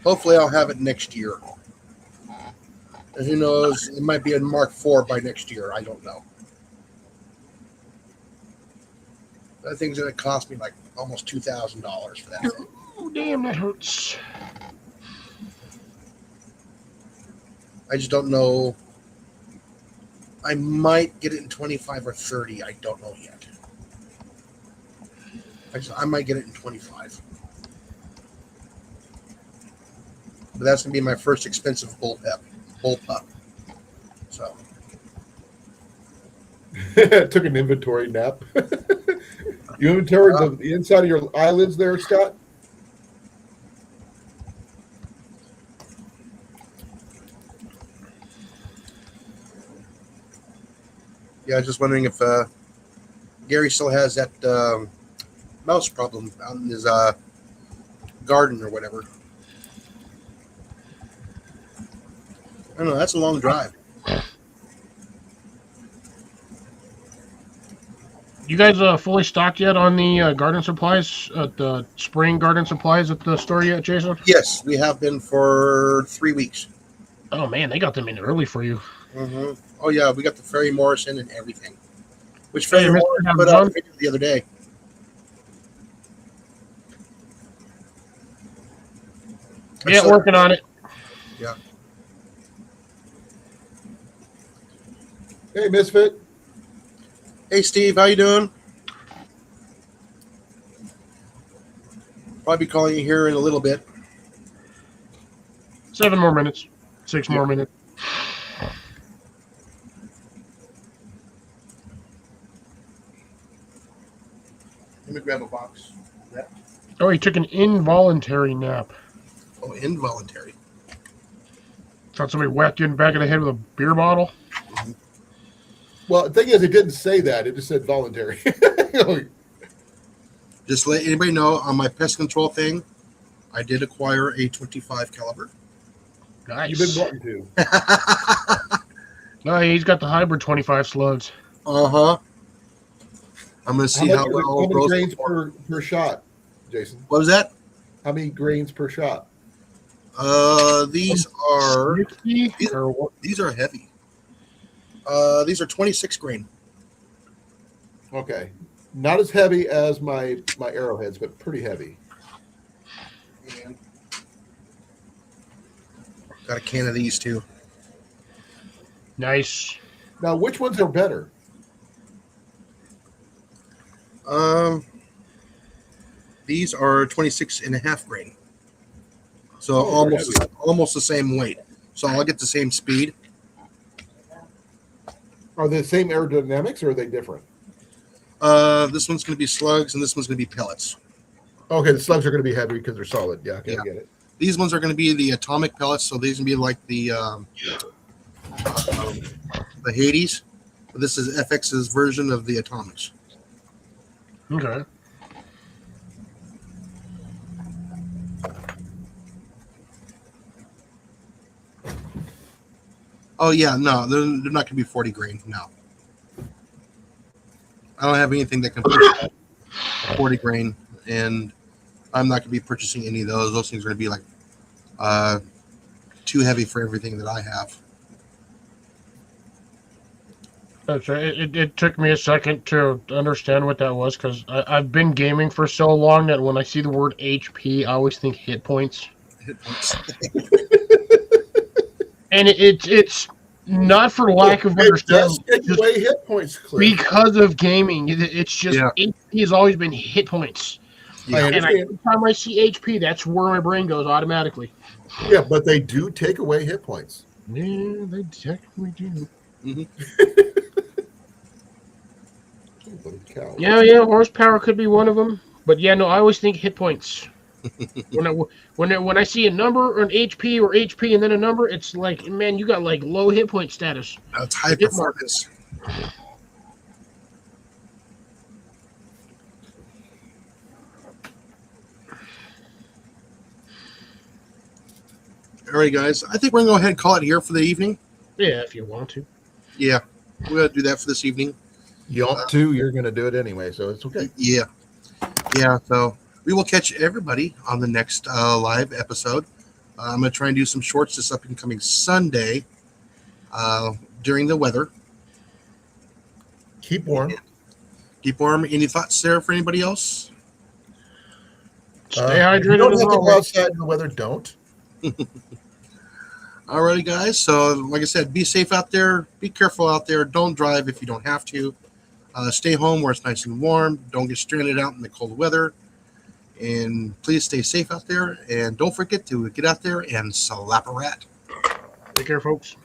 Hopefully, I'll have it next year. And who knows? It might be a Mark IV by next year. I don't know. That thing's gonna cost me like almost $2,000 for that thing. Oh, damn, that hurts. I just don't know. I might get it in 25 or 30. I don't know yet. I might get it in 25. But that's gonna be my first expensive bullpup. So Took an inventory nap. You inventoried the inside of your eyelids there, Scott? yeah, I was just wondering if Gary still has that mouse problem out in his garden or whatever. I don't know. That's a long drive. You guys fully stocked yet on the garden supplies at the spring garden supplies at the store yet, Jason? Yes, we have been for 3 weeks. Oh man, they got them in early for you. Mm-hmm. Oh yeah, we got the Ferry Morrison and everything. Which Hey, Ferry Mr. Morrison put out a Amazon? video the other day. Yeah, working on it. Hey, Misfit. Hey Steve, how you doing? Probably calling you here in a little bit. 7 more minutes. 6 more minutes. Let me grab a box. Oh, he took an involuntary nap. Oh, involuntary. Thought somebody whacked you in the back of the head with a beer bottle. Well, the thing is, it didn't say that. It just said voluntary. Just let anybody know on my pest control thing, I did acquire a 25 caliber. Nice. You've been wanting to. No, he's got the hybrid 25 slugs. Uh-huh. I'm gonna see how How well it many goes. grains per shot, Jason? What was that? How many grains per shot? These are 60 or what? these are heavy. These are 26 grain. Okay. Not as heavy as my arrowheads, but pretty heavy. And got a can of these too. Nice. Now, which ones are better? These are 26.5 grain. So Oh, they're heavy. almost the same weight. So I'll get the same speed. Are they the same aerodynamics or are they different? This one's going to be slugs and this one's going to be pellets. Okay, the slugs are going to be heavy because they're solid. Yeah, okay, Yeah. I get it. These ones are going to be the atomic pellets. So these are going to be like the Hades. This is FX's version of the atomics. Okay. Oh yeah, no, they're not going to be 40 grain. No, I don't have anything that can push 40 grain, and I'm not going to be purchasing any of those. Those things are going to be like too heavy for everything that I have. That's right. It took me a second to understand what that was because I've been gaming for so long that when I see the word HP, I always think hit points. Hit points. And it's not for lack of It does understanding, take just away hit points, Cliff. because of gaming. It's just Yeah. HP has always been hit points. Yeah. I And understand. every time I see HP, that's where my brain goes automatically. Yeah, but they do take away hit points. Yeah, they technically do. Holy cow. Yeah, horsepower could be one of them. But yeah, no, I always think hit points. when I see a number or an HP or HP and then a number, it's like, man, you got like low hit point status. It's high Hit mark. performance. All right, guys. I think we're gonna go ahead and call it here for the evening. Yeah, if you want to. Yeah, we're gonna do that for this evening. You ought to. You're going to do it anyway, so it's okay. Yeah. So we will catch everybody on the next live episode. I'm gonna try and do some shorts this up and coming Sunday during the weather. Keep warm. Keep warm. Any thoughts there for anybody else? Stay If you hydrated don't as have to go always. outside in the weather, don't. Alrighty, guys. So, like I said, be safe out there. Be careful out there. Don't drive if you don't have to. Stay home where it's nice and warm. Don't get stranded out in the cold weather. And please stay safe out there. And don't forget to get out there and slap a rat. Take care, folks.